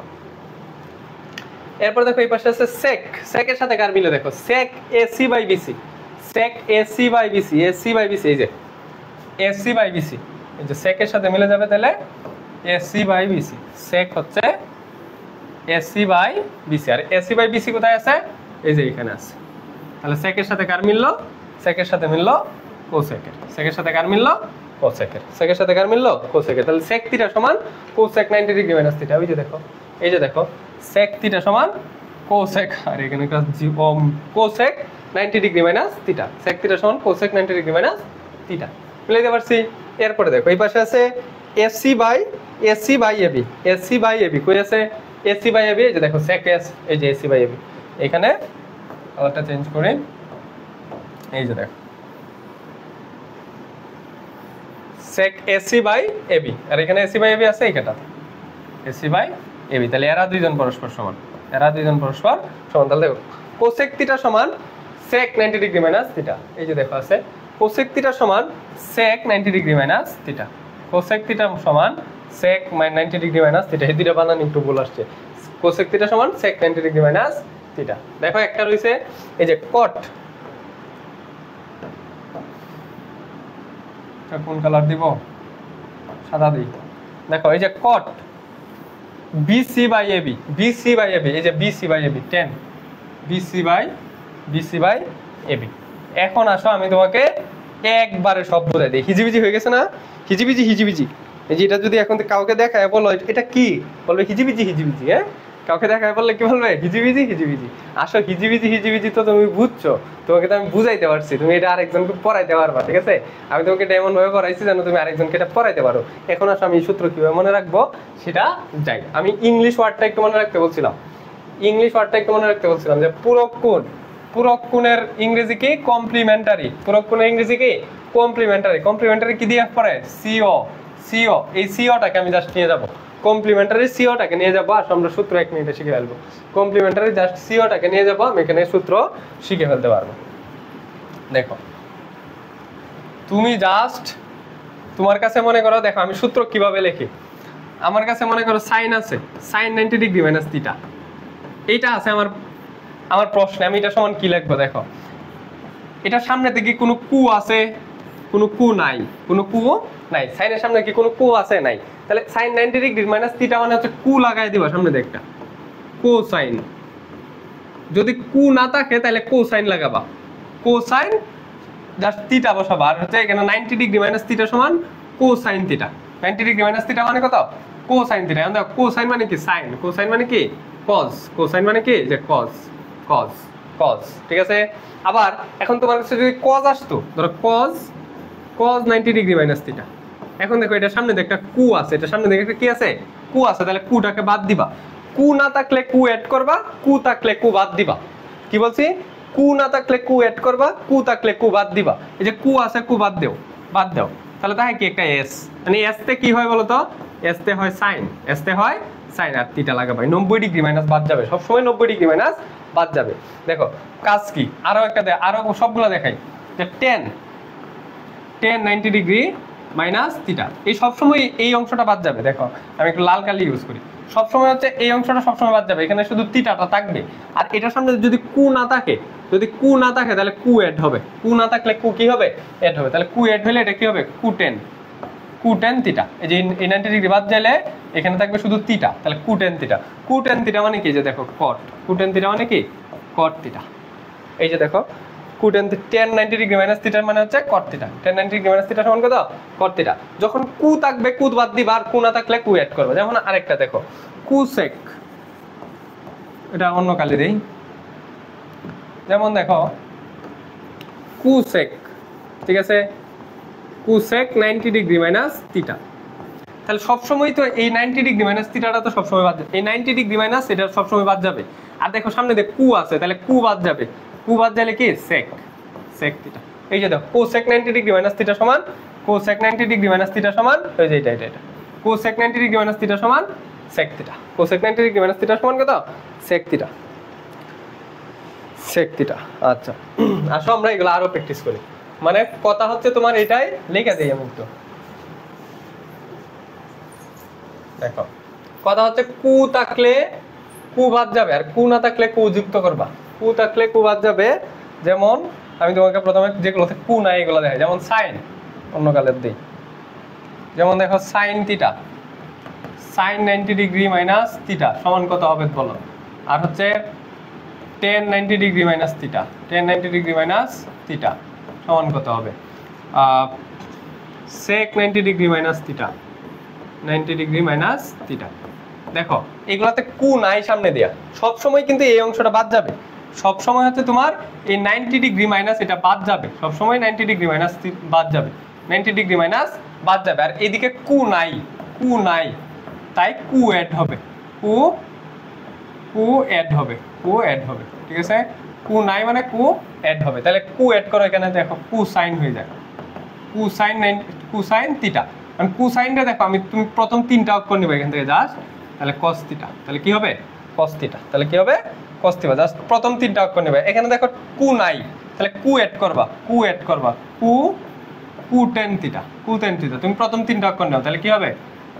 এরপর দেখো এই পাশে আছে sec, sec এর সাথে কার মিলে দেখো sec AC by BC, sec AC by BC, AC by BC, এই যে AC বাই BC, এই যে sec এর সাথে মিলে যাবে তাহলে AC বাই BC, sec হচ্ছে AC বাই BC, আর AC বাই BC কোথায় আছে, এই যে এখানে আছে। তাহলে sec এর সাথে কার মিললো, sec এর সাথে মিললো cosec এর, sec এর সাথে কার মিললো cosec এর, sec এর সাথে কার মিললো cosec এর, তাহলে sec থিটা সমান cosec 90 ডিগ্রি মাইনাস থিটা, ওই যে দেখো, এই যে দেখো sec থিটা সমান cosec, আর এখানে একটা cosec 90 degree minus theta, sec theta সমান cosec 90 ডিগ্রি মাইনাস থিটা, মিলাইতে পারছি। এরপরে দেখো এই পাশে আছে AC by AB, AC by AB কই আছে, AC বাই AB, এই যে দেখো sec S, এই যে AC বাই AB, এখানে কালারটা চেঞ্জ করে এই যে দেখো sec AC বাই AB, আর এখানে AC বাই AB আছে এইটা AC বাই AB, তাহলে এরা দুইজন পরস্পর সমান, তাহলে দেখো cosec থিটা সমান sec 90 ডিগ্রি মাইনাস থিটা, এই যে দেখো আছে cosec থিটা সমান sec 90 degree minus theta, cosec theta সমান sec 90 ডিগ্রি মাইনাস থিটা, এই দুইটা বানান একটু ভুল আসছে, cosec থিটা সমান sec 90 ডিগ্রি মাইনাস থিটা। দেখো একটা রইছে এই যে cot, কোন কালার দিব, সাদা দিই, দেখো এই যে cot BC by AB, BC by AB, এই যে BC by AB tan BC by AB। এখন আসো আমি তোমাকে একবারে সব বুঝাই দিই, হিজিবিজি হয়ে গেছে না, হিজিবিজি এই যে এটা যদি এখন কাউকে দেখায় বলো এটা কি, বলবে হিজিবিজি, হ্যাঁ কাউকে দেখায় বললে কি বলবে হিজিবিজি। আসো হিজিবিজি তো তুমি বুঝছো, তোমাকে তো আমি বুঝাইতে পারছি, তুমি এটা আরেকজনকে পড়াইতে পারবা, ঠিক আছে, আমি তোমাকে এটা এমন ভাবে পড়াইছি যেন তুমি আরেকজনকে এটা পড়াইতে পারো। এখন আসো আমি সূত্র কিভাবে মনে রাখবো সেটা যাই, আমি ইংলিশ ওয়ার্ডটা একটু মনে রাখতে বলছিলাম, যে পূরক কোণের ইংরেজি কি কমপ্লিমেন্টারি, কমপ্লিমেন্টারি কি দিয়ে পড়ে CO, এই COটাকে আমি জাস্ট নিয়ে যাব, কমপ্লিমেন্টারি COটাকে নিয়ে যাবো, আর আমরা সূত্র 1 মিনিটে শিখে ফেলবো, কমপ্লিমেন্টারি জাস্ট COটাকে নিয়ে যাবো, আমি এখানে সূত্র শিখে ফেলতে পারবো। দেখো তুমি জাস্ট তোমার কাছে মনে করো, দেখো আমি সূত্র কিভাবে লিখি, আমার কাছে মনে করো সাইন আছে, সাইন 90 ডিগ্রি মাইনাস থিটা, এইটা আছে আমার প্রশ্নে, আমি এটা সমান কি লিখবো, দেখো এটা সামনে থেকে কোনো কু আছে, কোনো কু নাই, সাইনের সামনে কি কোনো কু আছে, নাই, তাহলে সাইন 90 ডিগ্রি মাইনাস থিটা মানে হচ্ছে কু লাগাই দিবা সামনে দিয়ে একটা কোসাইন, যদি কু না থাকে তাহলে কোসাইন লাগাবা, কোসাইন জাস্ট থিটা বসাবা, আর হচ্ছে এখানে 90 ডিগ্রি মাইনাস থিটা সমান cosine theta, 90 degree minus theta মানে কত, কোসাইন থিটা। এখন দেখো কোসাইন মানে কি সাইন, কোসাইন মানে কি কজ, কোসাইন মানে কি যে কজ, ঠিক আছে। আবার এখন তোমার কাছে যদি কজ আসতো, ধরো কজ 90 ডিগ্রি মাইনাস থিটা, এখন দেখো এটা সামনে দিয়ে একটা কু আছে, এটা সামনে দিয়ে একটা কি আছে, কু আছে, তাহলে কুটাকে বাদ দিবা, কু না থাকলে কু অ্যাড করবা, কু থাকলে কু বাদ দিবা, কি বলছি, কু না থাকলে কু অ্যাড করবা, কু থাকলে কু বাদ দিবা, এই যে কু আছে কু বাদ দাও, তাহলে তাই কি একটা এস, মানে এস তে কি হয় বলো তো, এস তে হয় সাইন, আর থিটা লাগাবে 90 ডিগ্রি মাইনাস বাদ যাবে, সব সময় 90 ডিগ্রি মাইনাস বাদ যাবে। দেখো কাজ কি, আরো সবগুলো দেখাই, যে tan 90 ডিগ্রি মাইনাস থিটা, এই সবসময় এই অংশটা বাদ যাবে, দেখো আমি একটু লাল কালি ইউজ করি, সবসময় হচ্ছে এই অংশটা সবসময় বাদ যাবে, এখানে শুধু থিটাটা থাকবে, আর এটার সামনে যদি কু না থাকে তাহলে কু অ্যাড হবে, কু না থাকলে কু কি হবে, অ্যাড হবে, তাহলে কু অ্যাড হলে এটা কি হবে, কু tan থিটা, এই যে 90 ডিগ্রি বাদ গেলে এখানে থাকবে শুধু থিটা, তাহলে কু tan থিটা মানে কি, যে দেখো cot, কু tan থিটা মানে কি cot থিটা, এই যে দেখো কু tan 90 ডিগ্রি মাইনাস থিটার মানে হচ্ছে cot theta, tan 90 degree minus theta সমান কত, cot থিটা। যখন কু থাকবে কু বাদ দিবা, আর কু না থাকলে কু অ্যাড করবে, যেমন আরেকটা দেখো কোসেক, এটা অন্য কালি দেই, যেমন দেখো কোসেক ঠিক আছে, কোসেক 90 ডিগ্রি মাইনাস থিটা। তাহলে সবসময় তো এই 90 ডিগ্রি মাইনাস থিটাটা তো সবসময় বাদ যাবে, এই 90 ডিগ্রি মাইনাস এটা সবসময় বাদ যাবে। আর দেখো সামনে দেখ কু আছে, তাহলে কু বাদ যাবে, কু বাদ গেলে কি সেক, সেক থিটা। এই যে দেখো কোসেক 90 ডিগ্রি মাইনাস থিটা সমান কোসেক 90 ডিগ্রি মাইনাস থিটা সমান ওই যে এটা কোসেক 90 ডিগ্রি মাইনাস থিটা সমান sec theta. Cosec 90 degree minus theta সমান কত? Sec theta, sec theta. আচ্ছা আসো আমরা এগুলো আরো প্র্যাকটিস করি। মানে কথা হচ্ছে তোমার এটাই লিখে দেই আমি তো। দেখো কথা হচ্ছে কু থাকলে কু বাদ যাবে, আর কু না থাকলে কু যুক্ত করবা। কু থাকলে কু বাদ যাবে, যেমন আমি তোমাকে প্রথমে যেগুলোতে কু নাই এগুলো দেখাই, যেমন সাইন অন্য কালের দিই। যেমন দেখো sine theta, sine 90 degree minus theta সমান কত হবে বলো? আর হচ্ছে tan 90 degree minus theta, tan 90 degree minus theta সমান কত হবে? Sec 90 degree minus theta, 90 degree minus theta. দেখো এগুলাতে কু নাই সামনে দেয়া, সব সময় কিন্তু এই অংশটা বাদ যাবে। সব সময় হচ্ছে তোমার এই 90 ডিগ্রি মাইনাস এটা বাদ যাবে, সব সময় 90 ডিগ্রি মাইনাস বাদ যাবে, 90 ডিগ্রি মাইনাস বাদ যাবে। আর এদিকে কু নাই, কু নাই, তাই কু অ্যাড হবে, কু কু অ্যাড হবে, কু অ্যাড হবে। ঠিক আছে, কু নাই মানে কু অ্যাড হবে। তাহলে কু অ্যাড করো, এখানে দেখো কু সাইন হয়ে যায়, কু সাইন 90, কু সাইন থিটা। মানে কু সাইনটা দেখো আমি তুমি প্রথম তিনটা অক্ষর নিবে এখান থেকে জাস্ট, তাহলে cos থিটা, তাহলে কি হবে? cos থিটা, তাহলে কি হবে? cos থিটা, জাস্ট প্রথম তিনটা অক্ষর নেবে। এখানে দেখো কু নাই, তাহলে কু অ্যাড করবা, কু অ্যাড করবা, কু কু tan থিটা, কু tan থিটা। তুমি প্রথম তিনটা অক্ষর নাও, তাহলে কি হবে?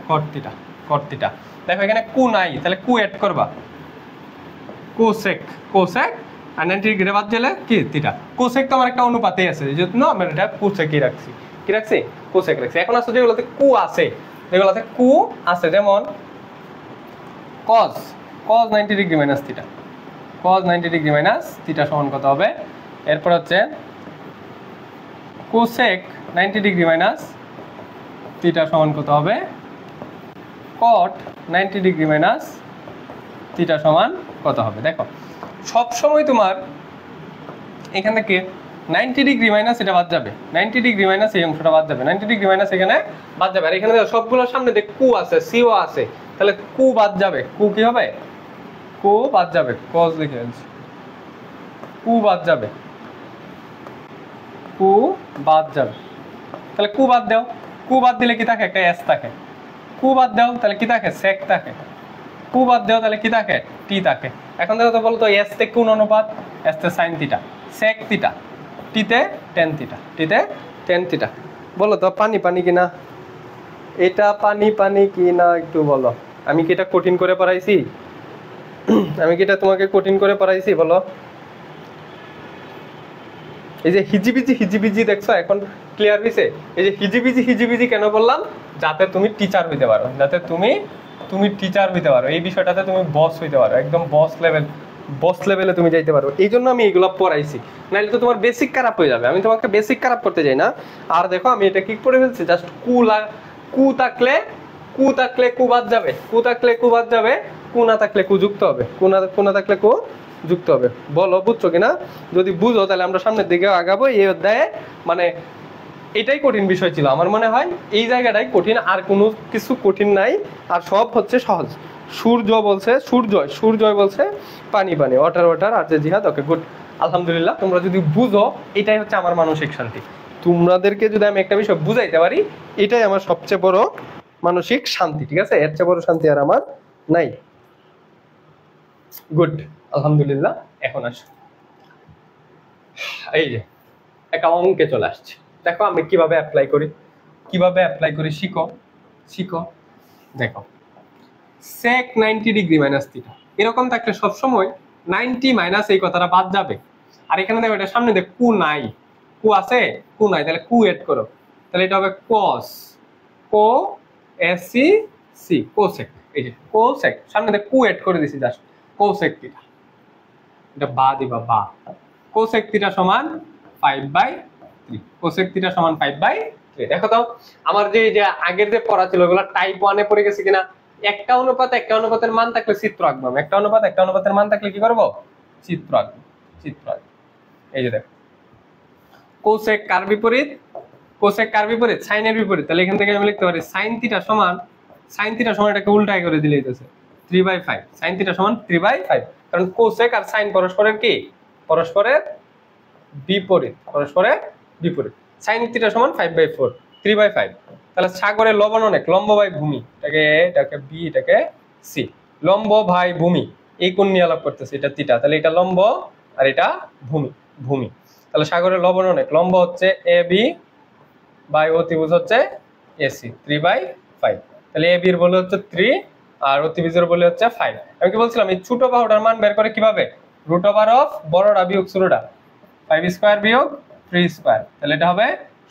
cot theta, cot theta. দেখো এখানে কু নাই, তাহলে কু অ্যাড করবা, কোসেক, কোসেক আর 90 ডিগ্রি বাদ দিলে কি থিটা। কোসেক তো আমার একটা অনুপাতেই আছে, এই জন্য আমরা এটা কোসেকই রাখছি। কি রাখছি? কোসেক রাখছি। এখন আসলে যেগুলোতে কু আছে, যেগুলোতে কু আছে, যেমন cos, cos 90 degree minus theta, cos 90 degree minus theta সমান কত হবে? এরপর হচ্ছে কোসেক 90 ডিগ্রি মাইনাস থিটা সমান কত হবে? cot 90 ডিগ্রি মাইনাস থিটা সমান কত হবে? দেখো সব সময় তোমার এখান থেকে 90 ডিগ্রি মাইনাস এটা বাদ যাবে, 90 ডিগ্রি মাইনাস এই অংশটা বাদ যাবে, 90 ডিগ্রি মাইনাস এখানে বাদ যাবে। আর এখানে সবগুলোর সামনে দেখ কু আছে, সিও আছে, তাহলে কু বাদ যাবে, কু কি হবে? কু বাদ যাবে, cos লিখে আনছি, কু বাদ যাবে, কু বাদ যাবে। তাহলে কু বাদ দাও, কু বাদ দিলে কি থাকে? একটা এস থাকে। কু বাদ দাও তাহলে কি থাকে? সেক থাকে। কু বাদ দাও তাহলে কি থাকে? টি থাকে। এখন দেখো তো বলো তো এস তে কোন অনুপাত? এস তে সাইন থিটা, সেক থিটা, টিতে টেন থিটা, টিতে টেন থিটা। বলো তো পানি পানি কিনা? এটা পানি পানি কিনা একটু বলো। আমি কি এটা কঠিন করে পড়াইছি? আমি কি এটা তোমাকে কঠিন করে পড়াইছি বলো? এই যে হিজিবিজি হিজিবিজি দেখছো এখন ক্লিয়ার হইছে? এই যে হিজিবিজি হিজিবিজি কেন বললাম? যাতে তুমি টিচার হইতে পারো, যাতে তুমি টিচার হইতে পারো, এই বিষয়টাতে তুমি বস হইতে পারো, একদম বস লেভেলে তুমি যাইতে পারো। এই জন্য আমি এগুলো পড়াইছি, নাহলে তো তোমার বেসিক খারাপ হয়ে যাবে। আমি তোমাকে বেসিক খারাপ করতে চাই না। আর দেখো আমি এটা কি করে ফেলছি, জাস্ট কু থাকলে কু বাদ যাবে, কু থাকলে কু বাদ যাবে, কু না থাকলে কু যুক্ত হবে, কু না থাকলে কু যুক্ত হবে। বলো বুঝছো কিনা? যদি বুঝো তাহলে আমরা সামনের দিকে আগাবো এই অধ্যায়ে। মানে এটাই কঠিন বিষয় ছিল আমার মনে হয়, এই জায়গাটাই কঠিন, আর কোনো কিছু কঠিন নাই, আর সব হচ্ছে সহজ। সূর্যয় বলছে পানি পানি, ওয়াটার আর যে জিহাদ। ওকে গুড, আলহামদুলিল্লাহ। তোমরা যদি বুঝো এটাই হচ্ছে আমার মানসিক শান্তি। তোমাদেরকে যদি আমি একটা বিষয় বুঝাইতে পারি, এটাই আমার সবচেয়ে বড় মানসিক শান্তি। ঠিক আছে, এর চেয়ে বড় শান্তি আর আমার নাই। গুড, আলহামদুলিল্লাহ। এখন আসো এই যে একটা অঙ্কে চলে আসছে। দেখো আমি কিভাবে অ্যাপ্লাই করি, শিখো। দেখো sec 90 ডিগ্রি মাইনাস থিটা এরকম থাকলে সবসময় 90 মাইনাস এই কথাটা বাদ যাবে। আর এখানে দেখো এটা সামনে দেখ কু নাই, কু আছে, কু নাই, তাহলে কু এড করো, তাহলে এটা হবে cos, cosec। এই যে cosec, সামনে দেখ কু এড করে দিছি, জাস্ট cosec থিটা, এটা বা দিবা বা। cosec থিটা সমান 5/3, cosec থিটা সমান 5/3। দেখো তো আমার যে আগের যে পড়া ছিল ওগুলো টাইপ 1 এ পড়ে গেছে কিনা? একটা অনুপাতের মান থাকলে চিত্র আঁকবো। একটা অনুপাতের মান থাকলে কি করব? চিত্র আঁকবো। এই যে দেখো cosec কার বিপরীত? কোসেক কার বিপরীত? সাইনের বিপরীত। তাহলে এখান থেকে আমি লিখতে পারি সাইন থিটা সমান এটাকে উল্টায় করে দিলে হইতেছে 3/5। সাইন থিটা সমান 3/5, কারণ কোসেক আর সাইন পরস্পরের কি? পরস্পরের বিপরীত, পরস্পরের বিপরীত। সাইন থিটা সমান 5/4, 3/5। তাহলে সাগরের লবণ অনেক, লম্ব বাই ভূমি, এটাকে বি, এটাকে সি। লম্ব ভাই ভূমি, এই কোণ নিয়ে আলাপ করতেছে, এটা থিটা, তাহলে এটা লম্ব আর এটা ভূমি। তাহলে সাগরের লবণ অনেক, লম্ব হচ্ছে এ বি বাই অতিভুজ হচ্ছে এসি, 3/5। তাহলে এ বির বলে হচ্ছে 3 আর অতিভুজের বলে হচ্ছে 5। আমি কি বলছিলাম, এই ছোট বাহুটার মান বের করে কিভাবে? রুট ওভার অফ বড়টা বিয়োগ ছোটটা, 5 স্কয়ার বিয়োগ 3 স্কয়ার। তাহলে এটা হবে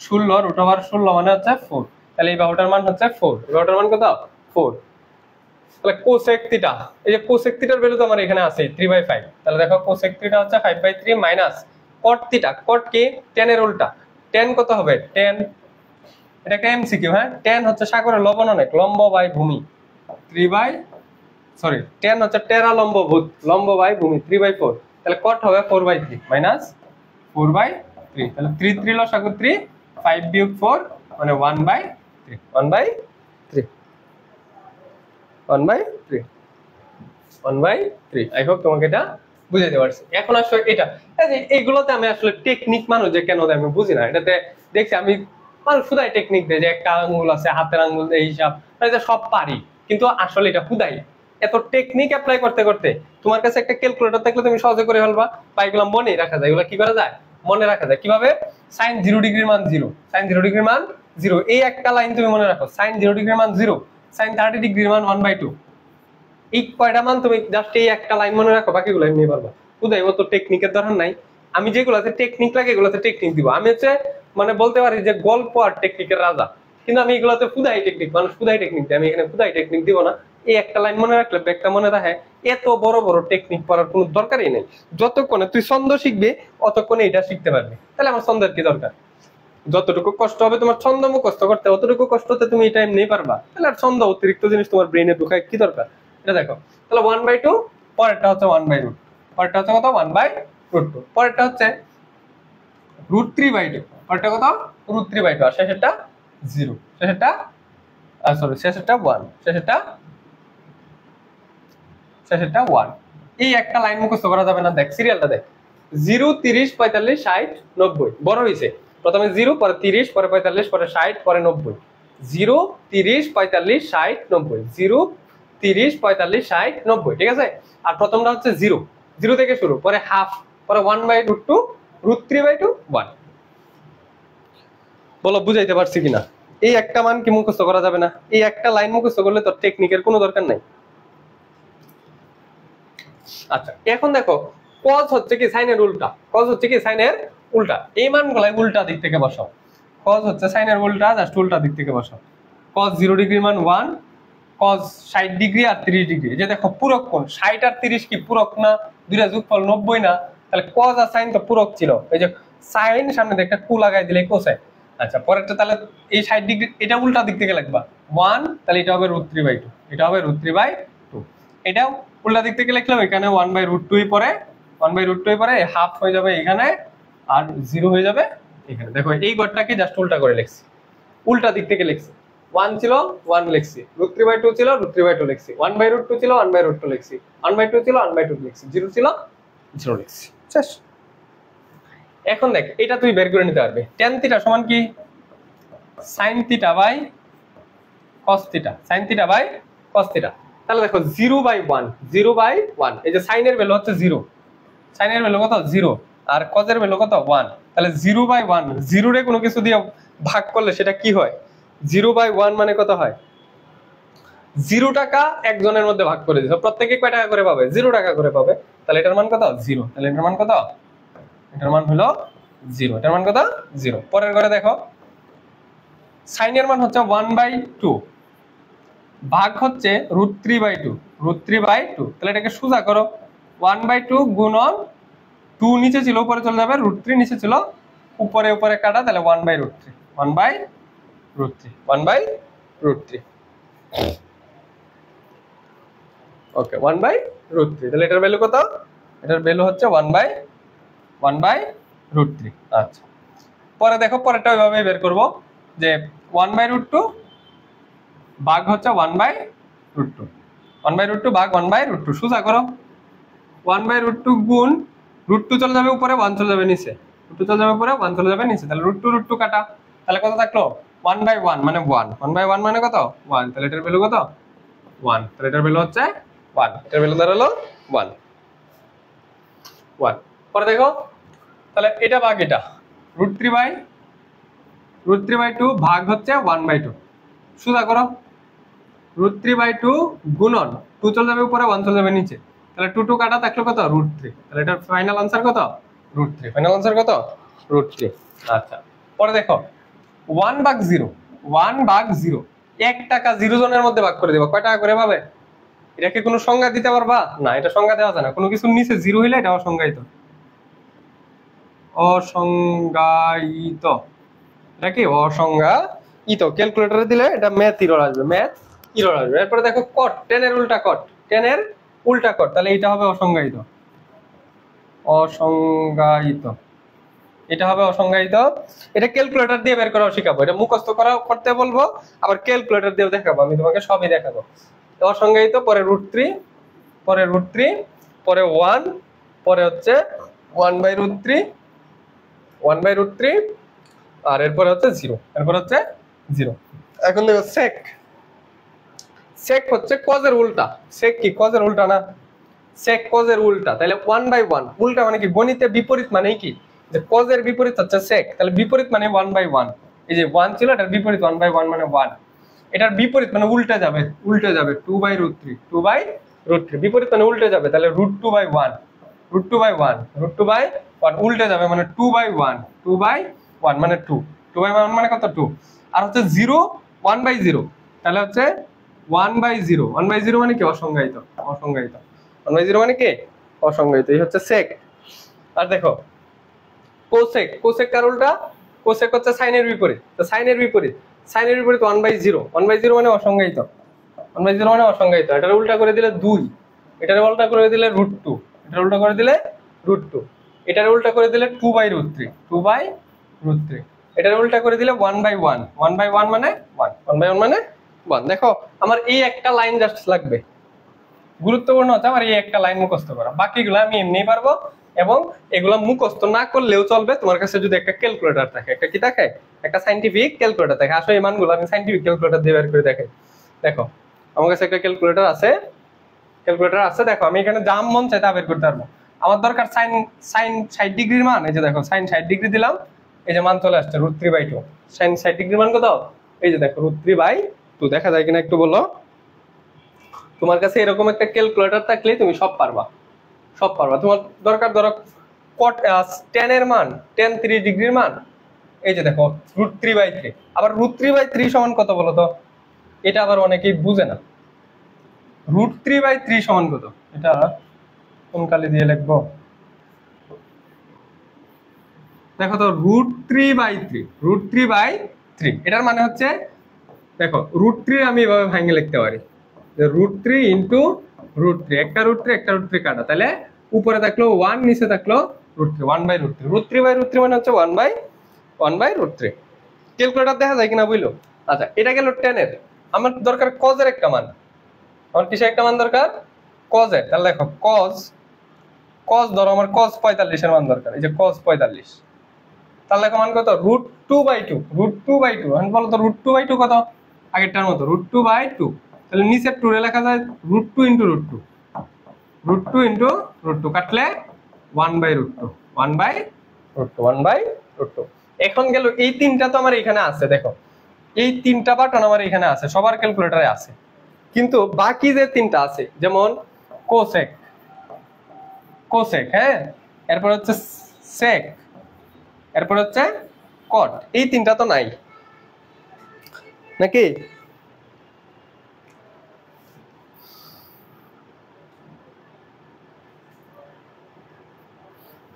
16, রুট ওভার 16 মানে হচ্ছে 4। তাহলে এই বাহুটার মান হচ্ছে 4, এই বাহুটার মান কত? 4। তাহলে কোসেক থিটা, এই যে কোসেক থিটার ভ্যালু তো আমার এখানে আছে 3/5। তাহলে দেখো কোসেক থিটা হচ্ছে 5/3 মাইনাস কট থিটা। কট কি? tan এর উল্টা। tan কত হবে? tan, এটা একটা এমসিকিউ। হ্যাঁ, tan হচ্ছে সাগরের লবণ অনেক, লম্ব বাই ভূমি, tan হচ্ছে টেরা লম্ব বাই ভূমি, 3/4। তাহলে কট হবে 4/3 মাইনাস 4/3। তাহলে 3 লসাগু 3, 5 বিয়োগ 4 মানে 1/3, 1/3। আই হোপ তোমাকে এটা বুঝাইতে পারছি। এখন আসলে এটা এইগুলোতে আমি আসলে টেকনিক মানুষ যে কেন আমি বুঝি না। এটাতে দেখছি আমি মানুষ শুধাই টেকনিক দেয় যে একটা আঙ্গুল আছে, হাতের আঙ্গুল এই হিসাব, এটা সব পারি, কিন্তু আসলে এটা হুদাই এত টেকনিক অ্যাপ্লাই করতে করতে তোমার কাছে একটা ক্যালকুলেটর থাকলে তুমি সহজে করে ফেলবা, বা এগুলো মনে রাখা যায়। এগুলো কি করা যায়? মনে রাখা যায়। কিভাবে? sin 0 ডিগ্রির মান 0, sin 0 ডিগ্রির মান 0, এই একটা লাইন তুমি মনে রাখো, sin 0 ডিগ্রির মান 0, sin 30 ডিগ্রির মান 1/2। এই কয়টা মান তুমি জাস্ট এই একটা লাইন মনে রাখো, বাকিগুলো এমনি পারবা। বুঝাই অত টেকনিকের দরকার নাই। আমি যেগুলোতে টেকনিক লাগে এগুলোতে টেকনিক দিব। আমি হচ্ছে মানে বলতে পারি যে গল্প আর টেকনিকের রাজা, কিন্তু আমি এগুলোতে ফুদাই টেকনিক, মানুষ ফুদাই টেকনিক দেয়, আমি এখানে ফুদাই টেকনিক দিব না। এই একটা লাইন মনে রাখলে ব্যাগটা মনে রাখে, এত বড় বড় টেকনিক পড়ার কোনো দরকারই নেই। যতক্ষণে তুই ছন্দ শিখবে অতক্ষণে এটা শিখতে পারবে। তাহলে আমার ছন্দের কি দরকার? যতটুকু কষ্ট হবে তোমার ছন্দ মুখস্থ করতে, অতটুকু কষ্টতে তুমি এটা এমনি পারবা। তাহলে আর ছন্দ অতিরিক্ত জিনিস তোমার ব্রেনে ঢুকায় কি দরকার? এটা দেখো, তাহলে 1/2, পরেরটা হচ্ছে 1/√, পরেরটা হচ্ছে কত? 1/√2, পরেরটা হচ্ছে √3/2, পরেরটা কত? √3/2, আর শেষেরটা 0, শেষেরটা 1, শেষেরটা 1। এই একটা লাইন মুখস্থ করা যাবে না। দেখ সিরিয়ালটা দেখ, 0, 30, 45, 60, 90, বড় হইছে। প্রথমে 0, পরে 30, পরে 45, পরে 60, পরে 90। 0, 30, 45, 60, 90, 0, 30, 45, 60, 90, ঠিক আছে? আর প্রথমটা হচ্ছে 0, 0 থেকে শুরু, পরে হাফ, পরে 1/√2, √3/2, 1। বলো বুঝাইতে পারছি কিনা? এই একটা মান কি মুখস্থ করা যাবে না? এই একটা লাইন মুখস্থ করলে তো টেকনিকের কোনো দরকার নাই। আচ্ছা, এখন দেখো cos হচ্ছে কি সাইনের উল্টা, cos হচ্ছে কি সাইনের উল্টা। এই মানগুলাই উল্টা দিক থেকে বসাও। cos হচ্ছে সাইনের উল্টা, জাস্ট উল্টা দিক থেকে বসাও। cos 0 ডিগ্রির মান 1, cos 60 ডিগ্রি আর 30 ডিগ্রি, যে দেখো পূরক কোণ, 60 আর 30 কি পূরক না? দুইটা যোগফল 90 না? তাহলে cos আর sin তো পূরক ছিল, এই যে sin সামনে দিয়ে একটা 2 লাগাই দিলে cosine। আচ্ছা, পরেরটা তাহলে এই 60 ডিগ্রি, এটা উল্টা দিক থেকে লিখবা 1, তাহলে এটা হবে √3/2, এটা হবে √3/2। এটাও উল্টা দিক থেকে লিখলাম, এখানে 1/√2 পরে, 1/√2 পরে হাফ হয়ে যাবে এখানে, আর 0 হয়ে যাবে এখানে। দেখো এই ঘরটাকে জাস্ট উল্টা করে লিখছি, উল্টা দিক থেকে লিখছি। 1 ছিল 1 লিখছি, √3/2 ছিল √3/2 লিখছি, 1/√2 ছিল 1/√2 লিখছি, 1/2 ছিল 1/2 লিখছি, 0 ছিল 0 লিখছি। শেষ। এখন দেখ এটা তুই বের করে নিতে পারবে। tan থিটা সমান কি? sin theta by cos theta, sin theta by cos theta. তাহলে দেখো 0/1, 0/1, এই যে sin এর ভ্যালু হচ্ছে 0, sin এর ভ্যালু কত? 0, আর cos এর ভ্যালু কত? 1। তাহলে 0/1, 0 রে কোনো কিছু দিয়ে ভাগ করলে সেটা কি হয়? 0/1 মানে কত হয়? 0 টাকা একজনের মধ্যে ভাগ করে দিছো, প্রত্যেকে কয় টাকা করে পাবে? 0 টাকা করে পাবে। তাহলে এটার মান কত? 0। তাহলে এটার মান কত? এটার মান হলো 0। এটার মান কত? 0। পরের ঘরে দেখো, sin এর মান হচ্ছে 1/2, ভাগ হচ্ছে √3/2, √3/2। তাহলে এটাকে সোজা করো, 1/2 গুণন 2 নিচে ছিল উপরে চলে যাবে, √3 নিচে ছিল উপরে উপরে কাটা, তাহলে 1/√3, 1/√3, 1/√3। ওকে, 1/√3। তাহলে এটার ভ্যালু কত? এটার ভ্যালু হচ্ছে 1/√3। আচ্ছা, পরে দেখো পরেরটা ওইভাবেই বের করব যে 1/√2 ভাগ হচ্ছে 1/√2, 1/√2 ভাগ 1/√2, সোজা করো। 1/√2 গুণ √2 চলে যাবে উপরে, 1 চলে যাবে নিচে, √2 চলে যাবে উপরে, 1 চলে যাবে নিচে, তাহলে √2 কাটা, তাহলে কত থাকলো 1/1 মানে 1, 1/1 মানে কত 1, তাহলে এটার ভ্যালু কত 1, তাহলে এটার ভ্যালু হচ্ছে 1, এটার ভ্যালু দাঁড়ালো 1। পরে দেখো তাহলে এটা ভাগ এটা, √3/2 ভাগ হচ্ছে 1/2, সোজা করো। √3/2 গুণন 2 চলে যাবে উপরে, 1 চলে যাবে নিচে, তাহলে 2 কাটা থাকলো কত √3, তাহলে এটার ফাইনাল আনসার কত √3, ফাইনাল আনসার কত √3। আচ্ছা পরে দেখো 1/0, 1/0 1 টাকা 0 জনের মধ্যে ভাগ করে দেবো, কয় টাকা করে পাবে? এটাকে কোনো সংজ্ঞা দিতে পারবা? না, এটা সংজ্ঞা দেওয়া যায় না, কোনো কিছুর নিচে 0 হইলে এটা অসংজ্ঞায়িত, অসংজ্ঞায়িত, এটা কি অসংজ্ঞায়িত। ক্যালকুলেটরে দিলে এটা ম্যাথ এরর আসবে, ম্যাথ এরর আসবে। এরপরে দেখো কট, 10 এর উল্টা কট, 10 এর উল্টা কট, তাহলে এটা হবে অসংজ্ঞায়িত, অসংজ্ঞায়িত, এটা হবে অসংজ্ঞায়িত। এটা ক্যালকুলেটর দিয়ে বের করাও শিখাবো, এটা মুখস্থ করাও করতে বলবো, আবার ক্যালকুলেটর দিয়েও দেখাবো, আমি তোমাকে সবই দেখাবো। অসংজ্ঞায়িত, পরে √3, পরে √3, পরে 1, পরে হচ্ছে 1/√3, 1/√3, আর এরপরে হচ্ছে 0, এরপর হচ্ছে 0। এখন দেখো সেক, সেক হচ্ছে কজের উল্টা, সেক কি কজের উল্টা না, সেক কজের উল্টা, তাহলে 1/1 উল্টা মানে কি গণিতে বিপরীত মানে কি, যে কজের বিপরীত হচ্ছে সেক, তাহলে বিপরীত মানে 1/1, এই যে 1 ছিল এটার বিপরীত 1/1 মানে 1, এটার বিপরীত মানে উল্টে যাবে, উল্টে যাবে 2/√3, 2/√3 বিপরীত মানে উল্টে যাবে, তাহলে √2/1, √2/1, √2/1 উল্টে যাবে মানে 2/1, 2/1 মানে 2, 2/1 মানে কত 2, আর হচ্ছে 0 1/0, তাহলে হচ্ছে 1/0, 1/0 মানে কি অসংজ্ঞায়িত, অসংজ্ঞায়িত, 1/0 মানে কি অসংজ্ঞায়িত, এই হচ্ছে সেক। আর দেখো কোসেক, কোসেক কার উল্টা, কোসেক হচ্ছে সাইনের বিপরীত, তো সাইনের বিপরীত, সাইনের বিপরীত 1/0, 1/0 মানে অসংজ্ঞায়িত, 1/0 মানে অসংজ্ঞায়িত। এটার উল্টা করে দিলে 2, এটার উল্টা করে দিলে √2, এটার উল্টা করে দিলে √2, এটার উল্টা করে দিলে 2/√3, 2/√3, এটার উল্টা করে দিলে 1/1, 1/1 মানে 1, 1/1 মানে 1। দেখো আমার এই একটা লাইন জাস্ট লাগবে, গুরুত্বপূর্ণ হচ্ছে আমার এই একটা লাইন মুখস্থ করা, বাকিগুলো আমি এমনি পারবো, এবং এগুলো মুখস্থ না করলেও চলবে তোমার কাছে যদি একটা ক্যালকুলেটর থাকে, একটা কি থাকে, একটা সাইন্টিফিক ক্যালকুলেটর থাকে। আসলে এই মানগুলো আমি সাইন্টিফিক ক্যালকুলেটর দিয়ে বের করে দেখাই। দেখো আমার কাছে একটা ক্যালকুলেটর আছে, ক্যালকুলেটর আছে, দেখো আমি এখানে যা মন চাই তা বের করতে পারবো। আমার দরকার সাইন, সাইন 60 ডিগ্রির মান, এই যে দেখো সাইন 60 ডিগ্রি দিলাম, এই যে মান চলে আসছে √3/2, সাইন 60 ডিগ্রির মান কত, এই যে দেখো √3/2, দেখা যায় কিনা একটু বলো। তোমার কাছে এরকম একটা ক্যালকুলেটর থাকলে তুমি সব পারবা, সব পারবা। তোমার দরকার ধরো কট 10 এর মান, 10 30 ডিগ্রির মান, এই যে দেখো √3/3, আবার √3/3 সমান কত বলো তো, এটা আবার অনেকেই বুঝে না, √3/3 সমান কত, এটা কোন কালি দিয়ে লিখবো, দেখো তো √3/3, √3/3 এটার মানে হচ্ছে, দেখো √3 আমি এভাবে ভাঙে লিখতে পারি, √3 ইন্টু √3, একটা √3 একটা √3 কাটা, তাহলে উপরে থাকলো 1, নিচে থাকলো √3, 1/√3, √3/√3 মানে হচ্ছে 1/√3। ক্যালকুলেটর দেখা যায় কিনা বুঝলো। আচ্ছা এটা গেল 10 এর, আমার দরকার কজের একটা মান, আমার কিসের একটা মান দরকার, কজের, তাহলে দেখো কজ, কজ ধরো আমার কজ 45 এর মান দরকার, এই যে কজ 45, তাহলে দেখো মান কত √2/2, √2/2, এখন বলো তো √2/2 কত, আগেরটার মতো √2/2, তাহলে নিচে 2 এ লেখা যায় √2 ইন্টু √2, √2 ইন্টু √2 কাটলে 1/√2, 1/√2। এখন গেল এই তিনটা তো আমার এখানে আছে, দেখো এই তিনটা বাটন আমার এখানে আছে, সবার ক্যালকুলেটরে আছে, কিন্তু বাকি যে তিনটা আছে যেমন কোসেক, কোসেক, হ্যাঁ, এরপর হচ্ছে সেক, এরপর হচ্ছে কট, এই তিনটা তো নাই নাকি,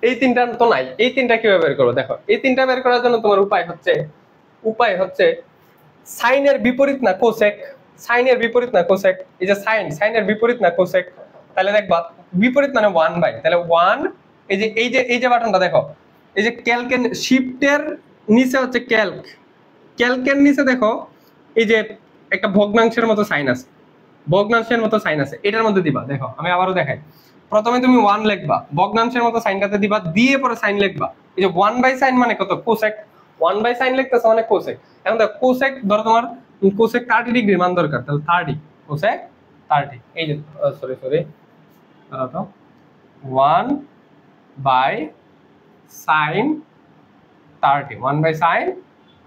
এই তিনটা তো নাই, এই তিনটা কিভাবে বের করবো, দেখো এই তিনটা বের করার জন্য তোমার উপায় হচ্ছে সাইনের বিপরীত না কোসেক, সাইনের বিপরীত না কোসেক, এই যে সাইন, সাইনের বিপরীত না কোসেক, তাহলে দেখবা বিপরীত মানে 1/, তাহলে 1, এই যে বাটনটা দেখো, এই যে ক্যালকেন শিফটের নিচে হচ্ছে ক্যালক, ক্যালকের নিচে দেখো এই যে একটা ভগ্নাংশের মতো সাইন আছে, ভগ্নাংশের মতো সাইন আছে, এটার মধ্যে দিবা। দেখো আমি আবারও দেখাই, প্রথমে তুমি 1 লিখবা, ভগ্নাংশের মতো সাইনটাতে দিবা, দিয়ে পরে সাইন লিখবা। এই যে 1 বাই সাইন মানে কত, কোসেক, 1 বাই সাইন লিখতেছ মানে কোসেক। এখন দেখো কোসেক ধরো তোমার কোসেক 30 ডিগ্রির মান দরকার, তাহলে 30 কোসেক 30, এই যে সরি তো 1 বাই সাইন 30, 1 বাই সাইন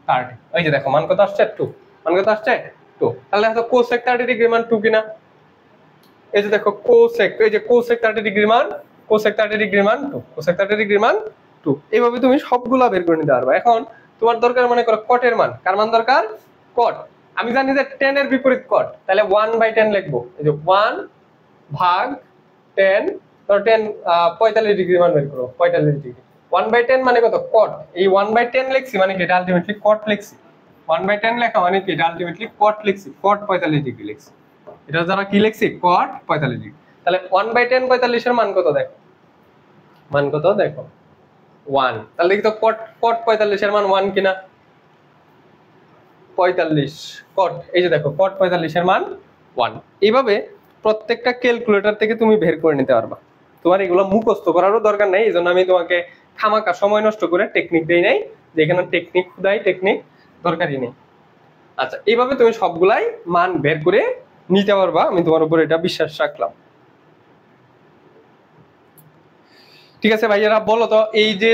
30, এই যে দেখো মান কত আসছে 2, মান কত আসছে 2। তাহলে দেখো কোসেক 30 ডিগ্রি মান 2 কিনা, এই যে দেখো কোসেক, এই যে কোসেক 30 ডিগ্রি মান, কোসেক 30 ডিগ্রি মান 2, কোসেক 30 ডিগ্রি মান 2। এইভাবে তুমি সবগুলা বের করে নিতে পারবে। এখন তোমার দরকার মনে করো কটের মান, কার মান দরকার, কট। আমি জানি যে 10 এর বিপরীত কট, তাহলে 1 বাই 10 লিখবো, এই যে 1 ভাগ 10, তো 10 45 ডিগ্রি মান বের করো, 45 ডিগ্রি। 1 বাই 10 মানে কত, কট। এই 1 বাই 10 লিখছি মানে কি, এটা আলটিমেটলি কট লিখছি। 1 বাই 10 লেখা মানে কি, এটা আলটিমেটলি কট লিখছি, কট 45 ডিগ্রি লিখছি। এটা যারা কি লিখছি, কট 45 ডিগ্রি। তাহলে 1 বাই 10 45 এর মান কত দেখো, মান কত দেখো 1। তাহলে দেখি তো কট, কট 45 এর মান 1 কিনা, 45 কট, এই যে দেখো কট 45 এর মান 1। এইভাবে প্রত্যেকটা ক্যালকুলেটর থেকে তুমি বের করে নিতে পারবা। তোমার এগুলো মুখস্থ করারও দরকার নেই, এইজন্য আমি তোমাকে খামাকা সময় নষ্ট করে টেকনিক দেই নাই, যেখানে টেকনিক খুদাই টেকনিক দরকারই নেই। আচ্ছা, এইভাবে তুমি সবগুলাই মান বের করে নিতে পারবা, আমি তোমার উপর এটা বিশ্বাস রাখলাম। ঠিক আছে ভাইয়ারা, বলো তো এই যে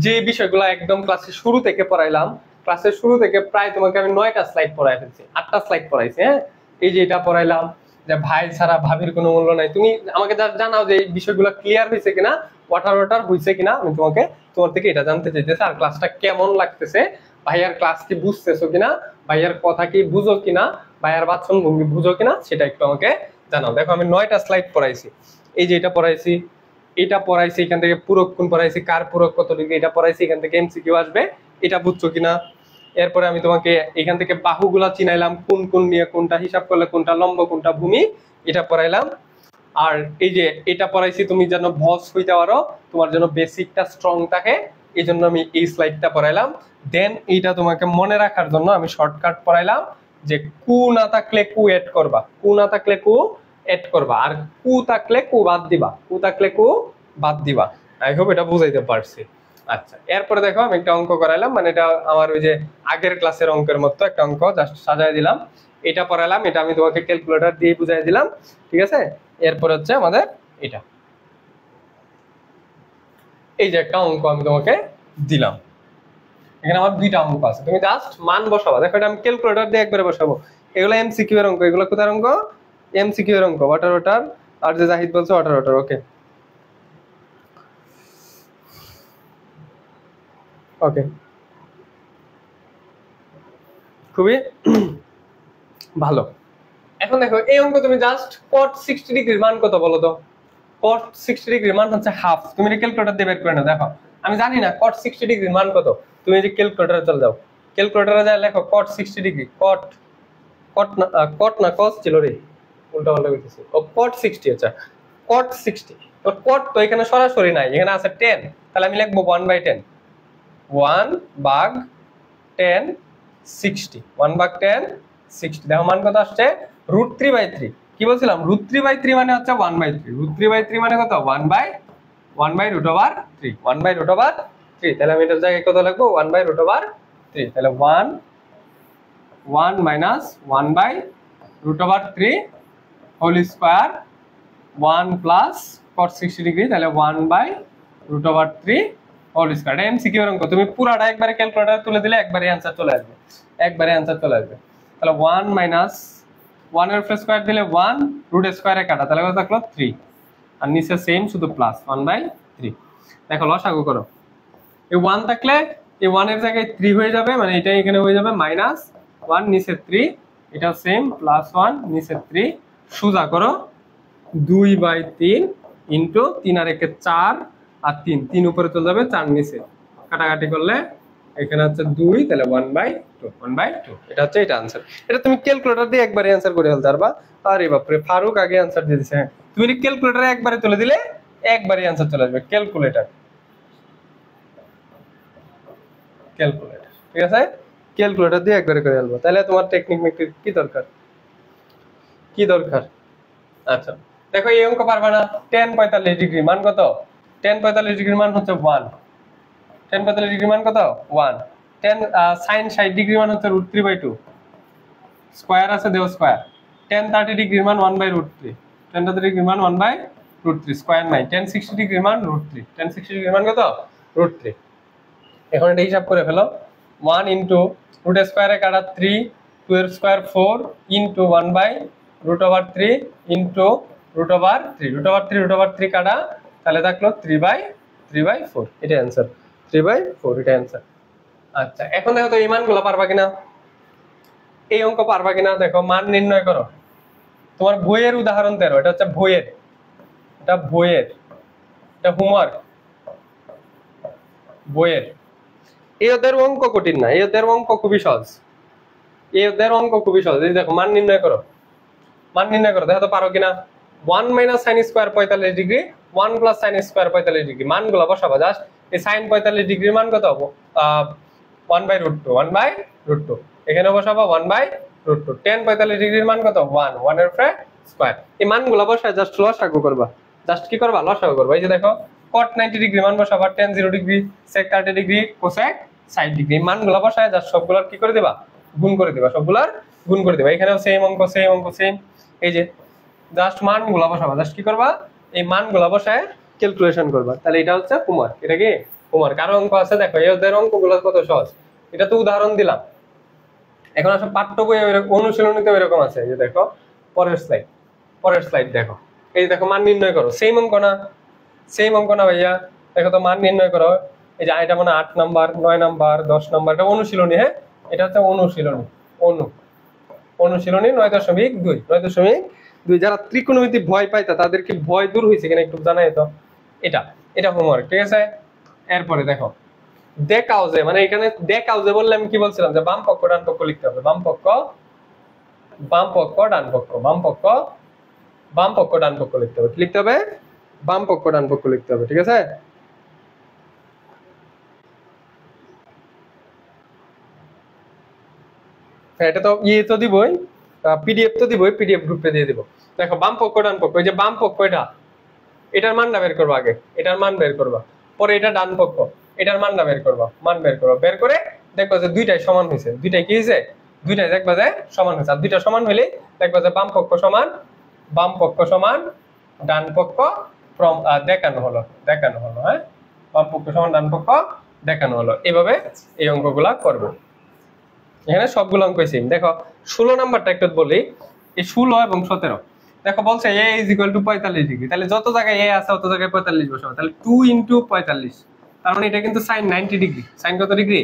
যে বিষয়গুলো একদম ক্লাসের শুরু থেকে পড়াইলাম, ক্লাসের শুরু থেকে প্রায় তোমাকে আমি 9টা স্লাইড পড়াই ফেলছি, 8টা স্লাইড পড়াইছি। হ্যাঁ, এই যে এটা পড়াইলাম যে ভাই ছাড়া ভাবির কোনো মূল্য নাই, তুমি আমাকে জানাও যে এই বিষয়গুলো ক্লিয়ার হয়েছে কিনা, ওয়াটার হয়েছে কিনা, আমি তোমার থেকে এটা জানতে চাইতেছি। আর ক্লাসটা কেমন লাগতেছে, ভাইয়ার ক্লাস কি বুঝতেছো কিনা, ভাইয়ার কথা কি বুঝো কিনা, ভাইয়ার বাচন ভঙ্গি বুঝো কিনা, সেটা একটু আমাকে জানাও। দেখো আমি 9টা স্লাইড পড়াইছি, এই যে এটা পড়াইছি, এটা পড়াইছি, এখান থেকে পূরক কোণ পড়াইছি, কার পূরক কত ডিগ্রি, এটা পড়াইছি, এখান থেকে এমসিকিউ আসবে, এটা বুঝছো কিনা। এরপরে আমি তোমাকে এখান থেকে বাহুগুলা চিনাইলাম, কোন কোন নিয়ে কোনটা হিসাব করলে কোনটা লম্ব কোনটা ভূমি, এটা পড়াইলাম। আর এই যে এটা পড়াইছি তুমি যেন বস হইতে পারো, তোমার জন্য বেসিকটা স্ট্রং থাকে, এই জন্য আমি এই স্লাইডটা পড়াইলাম। দেন এইটা তোমাকে মনে রাখার জন্য আমি শর্টকাট পড়াইলাম যে কু না থাকলে কু এড করবা, কু না থাকলে কু এড করবা, আর কু থাকলে কু বাদ দিবা, কু থাকলে কু বাদ দিবা। আই হোপ এটা বুঝাইতে পারছি। আচ্ছা, এরপরে দেখো আমি একটা অঙ্ক করাইলাম, মানে এটা আমার ওই যে আগের ক্লাসের অঙ্কের মতো একটা অঙ্ক জাস্ট সাজায় দিলাম, এটা পড়াইলাম, এটা আমি তোমাকে ক্যালকুলেটর দিয়ে বুঝাই দিলাম। ঠিক আছে, এরপর হচ্ছে আমাদের এটা, এই যে একটা অঙ্ক আমি তোমাকে দিলাম, এখানে আমার 2টা অঙ্ক আছে, তুমি জাস্ট মান বসাবা। দেখো এটা আমি ক্যালকুলেটর দিয়ে একবারে বসাবো, এগুলো এমসিকিউ এর অঙ্ক, এগুলো কোথার অঙ্ক, এমসিকিউ এর অঙ্ক, ওয়াটার আর যে জাহিদ বলছে ওয়াটার। ওকে ওকে, খুবই ভালো। এখন দেখো এই অঙ্ক তুমি জাস্ট cot 60 ডিগ্রির মান কত বলো তো, cot 60 ডিগ্রির মান হচ্ছে হাফ। তুমি এটা ক্যালকুলেটর দিয়ে বের করে নাও। দেখো আমি জানি না cot 60 ডিগ্রির মান কত, তুমি যে ক্যালকুলেটরে চলে যাও, ক্যালকুলেটরে যা লেখো cot 60 ডিগ্রি, cot না cos ছিল রে, উল্টা পাল্টা কইতেছি, ও cot 60। আচ্ছা cot 60, তো cot তো এখানে সরাসরি নাই, এখানে আছে 10, তাহলে আমি লিখবো 1 বাই 10, 1 ভাগ 10 60, 1 ভাগ 10 60। দেখো মান কত আসছে, √3/3। কি বলছিলাম, √3/3 মানে হচ্ছে 1/3, √3/3 মানে কত, 1/√3, 1/√3। তাহলে আমি এটার জায়গায় কত লিখবো, 1/√3। তাহলে 1 minus 1/√3 whole square, 1 plus cot 60 ডিগ্রি, তাহলে 1/√3 হোল স্কয়ার। এটা এমসিকিউ এর অঙ্ক, তুমি পুরাটা একবারে ক্যালকুলেটরে তুলে দিলে একবারে অ্যানসার চলে আসবে, একবারে অ্যানসার চলে আসবে। তাহলে 1 মাইনাস 1 এর উপরে স্কয়ার দিলে 1, রুট স্কয়ারে কাটা, তাহলে কত থাকলো 3, আর নিচে সেম শুধু প্লাস 1/3। দেখো লসাগু করো, এই 1 থাকলে এই 1 এর জায়গায় 3 হয়ে যাবে, মানে এটা এখানে হয়ে যাবে মাইনাস 1 নিচে 3, এটা সেম প্লাস 1 নিচে 3, সোজা করো 2/3 ইনটু 3 আর 1 4, আর 3 উপরে চলে যাবে, 4 নিচে কাটাকাটি করলে এখানে হচ্ছে 2, তাহলে 1/2। এটা হচ্ছে এটা आंसर। এটা তুমি ক্যালকুলেটর দিয়ে একবারে आंसर করে ফেলতে পারবা। আরে বাপ রে, ফারুক আগে आंसर দিয়ে দিয়েছে। তুমি ক্যালকুলেটরে একবারে তুলে দিলে একবারে आंसर চলে আসবে। ক্যালকুলেটর ঠিক আছে, ক্যালকুলেটর দিয়ে একবারে করে ফেলবো। তাহলে তোমার টেকনিক মেকনিক কি দরকার, কি দরকার? আচ্ছা দেখো এই অঙ্ক পারবা না। tan 45 ডিগ্রি মান কত? tan 45 ডিগ্রির মান হচ্ছে 1। tan 45 ডিগ্রির মান কত? 1। tan sin 60 ডিগ্রির মান হচ্ছে √3/2। স্কয়ার আছে, দেও স্কয়ার। tan 30 ডিগ্রির মান 1/√3। tan 30 ডিগ্রির মান 1/√3, স্কয়ার নাই। tan 60 ডিগ্রির মান √3। tan 60 ডিগ্রির মান কত? √3। এখন এটা হিসাব করে ফেলো। 1 ইনটু রুট স্কয়ারে কাটা 3, 2 এর স্কয়ার 4 ইনটু 1/√3 ইনটু √3। √3 কাটা, তাহলে থাকলো 3/4। এটা অ্যান্সার, 3/4 এটা অ্যান্সার। আচ্ছা এখন দেখো তো এই মানগুলো পারবা কিনা, এই অঙ্ক পারবা কিনা দেখো। মান নির্ণয় করো। তোমার বইয়ের উদাহরণ 13, এটা হচ্ছে বইয়ের, এটা বইয়ের, এটা হোমওয়ার্ক বইয়ের। এই ওদের অঙ্ক কঠিন না, এই ওদের অঙ্ক খুবই সহজ, এই ওদের অঙ্ক খুবই সহজ। এই দেখো মান নির্ণয় করো, মান নির্ণয় করো, দেখো তো পারো কিনা। 1 minus sine square 45 degree, 1 plus sine square 45 degree, মানগুলো বসাবো জাস্ট। এই সাইন 45 ডিগ্রির মান কত? 1/√2, 1/√2। এখানে বসাবো 1/√2। tan 45 ডিগ্রির মান কত? 1, 1 এর উপরে স্কয়ার। এই মানগুলো বসায় জাস্ট লসাগু করবা, জাস্ট কি করবা? লসাগু করবা। এই যে দেখো cot 90 ডিগ্রি মান বসাবা, tan 0 degree, sec 30 degree, cosec 60 degree. মানগুলো বসায় জাস্ট সবগুলোর কি করে দিবা? গুণ করে দিবা, সবগুলোর গুণ করে দিবা। এখানেও সেম অঙ্ক, সেম অঙ্ক, সেম। এই যে জাস্ট মানগুলো বসাবা, জাস্ট কি করবা? এই মানগুলো বসায় ক্যালকুলেশন করবা। তাহলে এটা হচ্ছে হোমওয়ার্ক। এটা কি হোমওয়ার্ক? আরো অঙ্ক আছে দেখো, এই ওদের অঙ্কগুলো কত সহজ। এটা তো উদাহরণ দিলাম। এখন আসলে পাঠ্য বই অনুশীলনীতে এরকম আছে। এই যে দেখো পরের স্লাইড, পরের স্লাইড দেখো। এই দেখো মান নির্ণয় করো, সেম অঙ্ক না? সেম অঙ্ক না ভাইয়া? দেখো তো মান নির্ণয় করো। এই যে এটা মানে 8 নাম্বার, 9 নাম্বার, 10 নাম্বার, এটা অনুশীলনী। হ্যাঁ এটা হচ্ছে অনুশীলনী, অনুশীলনী 9.2, 9.2। যারা ত্রিকোণমিতি ভয় পায় তাদের কি ভয় দূর হয়েছে কিনা একটু জানাই তো। এটা এটা হোমওয়ার্ক, ঠিক আছে? এরপরে দেখো দেখাও যে, মানে এখানে দেখাও যে বললে আমি কি বলছিলাম যে বাম পক্ষ ডান পক্ষ লিখতে হবে। বাম পক্ষ, বাম পক্ষ, ডান পক্ষ, বাম পক্ষ, বাম পক্ষ, ডান পক্ষ লিখতে হবে। কি লিখতে হবে? বাম পক্ষ ডান পক্ষ লিখতে হবে, ঠিক আছে? এটা তো ইয়ে তো দিবই, পিডিএফ তো দিবই, পিডিএফ গ্রুপে দিয়ে দিব। দেখো বাম পক্ষ ডান পক্ষ, এই যে বাম পক্ষ এটা, এটার মানটা বের করবা আগে, এটার মান বের করবা। পরে এটা ডান পক্ষ, এটার মানটা বের করবা, মান বের করবা। বের করে দেখবা যে দুইটাই সমান হয়েছে। দুইটাই কি হয়েছে? দুইটাই দেখবা যে সমান হয়েছে। আর দুইটা সমান হইলে দেখবা যে বাম পক্ষ সমান, বাম পক্ষ সমান ডান পক্ষ দেখানো হলো, দেখানো হলো। হ্যাঁ বাম পক্ষ সমান ডান পক্ষ দেখানো হলো। এইভাবে এই অঙ্কগুলা করবো। এখানে সবগুলো অঙ্ক সেম। দেখো 16 নাম্বারটা একটু বলি। এই 16 এবং 17 দেখো বলছে a = 45 ডিগ্রি। তাহলে যত জায়গায় a আছে তত জায়গায় 45 বসাবো। তাহলে 2 × 45, তার মানে এটা কিন্তু sin 90 ডিগ্রি। sin কত ডিগ্রি?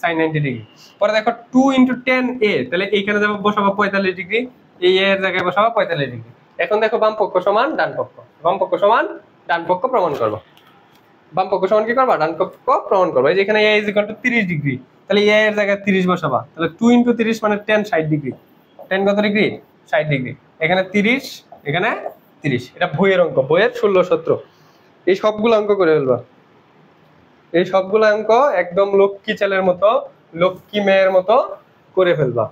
sin 90 degree. পরে দেখো 2 × tan a, তাহলে এইখানে যাবো বসাবো 45 ডিগ্রি, এই a এর জায়গায় বসাবো 45 ডিগ্রি। এখন দেখো বাম পক্ষ সমান ডান পক্ষ, বাম পক্ষ সমান ডান পক্ষ প্রমাণ করবো। বাম পক্ষ সমান কি করবা? ডান পক্ষ প্রমাণ করবো। এই যে এখানে a = 30 ডিগ্রি, তাহলে a এর জায়গায় 30 বসাবা। তাহলে 2 × 30 মানে tan 60 ডিগ্রি। tan কত ডিগ্রি? 60 ডিগ্রি। এখানে 30, এখানে 30। এটা বইয়ের অঙ্ক, বইয়ের 16, 17। এই সবগুলো অঙ্ক করে ফেলবা। এই সবগুলো অঙ্ক একদম লক্ষ্মী ছেলের মতো, লক্ষ্মী মেয়ের মতো করে ফেলবা।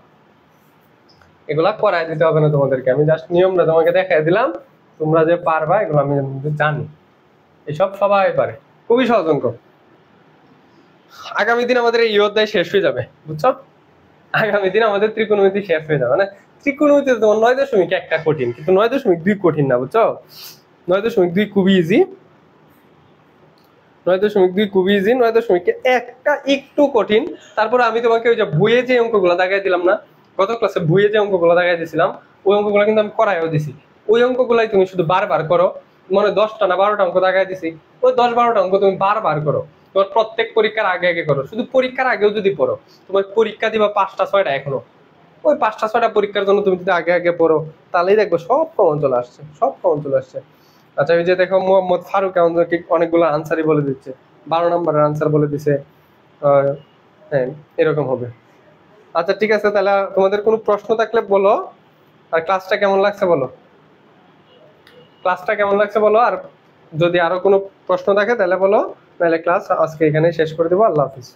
এগুলা করায় দিতে হবে না তোমাদেরকে, আমি জাস্ট নিয়মটা তোমাকে দেখাই দিলাম। তোমরা যে পারবা এগুলো আমি জানি, এসব সবাই পারে, খুবই সহজ অঙ্ক। আগামী দিন আমাদের এই অধ্যায় শেষ হয়ে যাবে, বুঝছো? আগামী দিন আমাদের ত্রিকোণমিতি শেষ হয়ে যাবে। মানে ত্রিকোণমিতি তোমার 9.1 কঠিন, কিন্তু 9.2 কঠিন না, বুঝছো? 9.2 খুবই ইজি, 9.2 খুবই ইজি। 9.1 একটু কঠিন। তারপরে আমি তোমাকে ওই যে বইয়ে যে অঙ্কগুলো দেখাই দিলাম না, গত ক্লাসে বইয়ে যে অঙ্কগুলো দেখাই দিয়েছিলাম, ওই অঙ্কগুলো কিন্তু আমি করাইও দিছি। ওই অঙ্কগুলাই তুমি শুধু বারবার করো। মানে 10টা না 12টা অঙ্ক দেখাই দিছি, ওই 10-12টা অঙ্ক তুমি বারবার করো। তোমার প্রত্যেক পরীক্ষার আগে আগে করো। শুধু পরীক্ষার আগেও যদি পড়ো, তোমার পরীক্ষা দিবা 5টা-6টা, এখনো ওই 5টা-6টা পরীক্ষার জন্য তুমি যদি আগে আগে পড়ো, তাহলেই দেখবো সব কমন চলে আসছে, সব কমন চলে আসছে। আচ্ছা এই যে দেখো মোহাম্মদ ফারুক আমাদেরকে অনেকগুলো আনসারই বলে দিচ্ছে, 12 নম্বরের আনসার বলে দিছে। হ্যাঁ এরকম হবে। আচ্ছা ঠিক আছে, তাহলে তোমাদের কোনো প্রশ্ন থাকলে বলো। আর ক্লাসটা কেমন লাগছে বলো, ক্লাসটা কেমন লাগছে বলো। আর যদি আরো কোনো প্রশ্ন থাকে তাহলে বলো, নাহলে ক্লাস আজকে এখানে শেষ করে দেবো। আল্লাহ হাফিজ।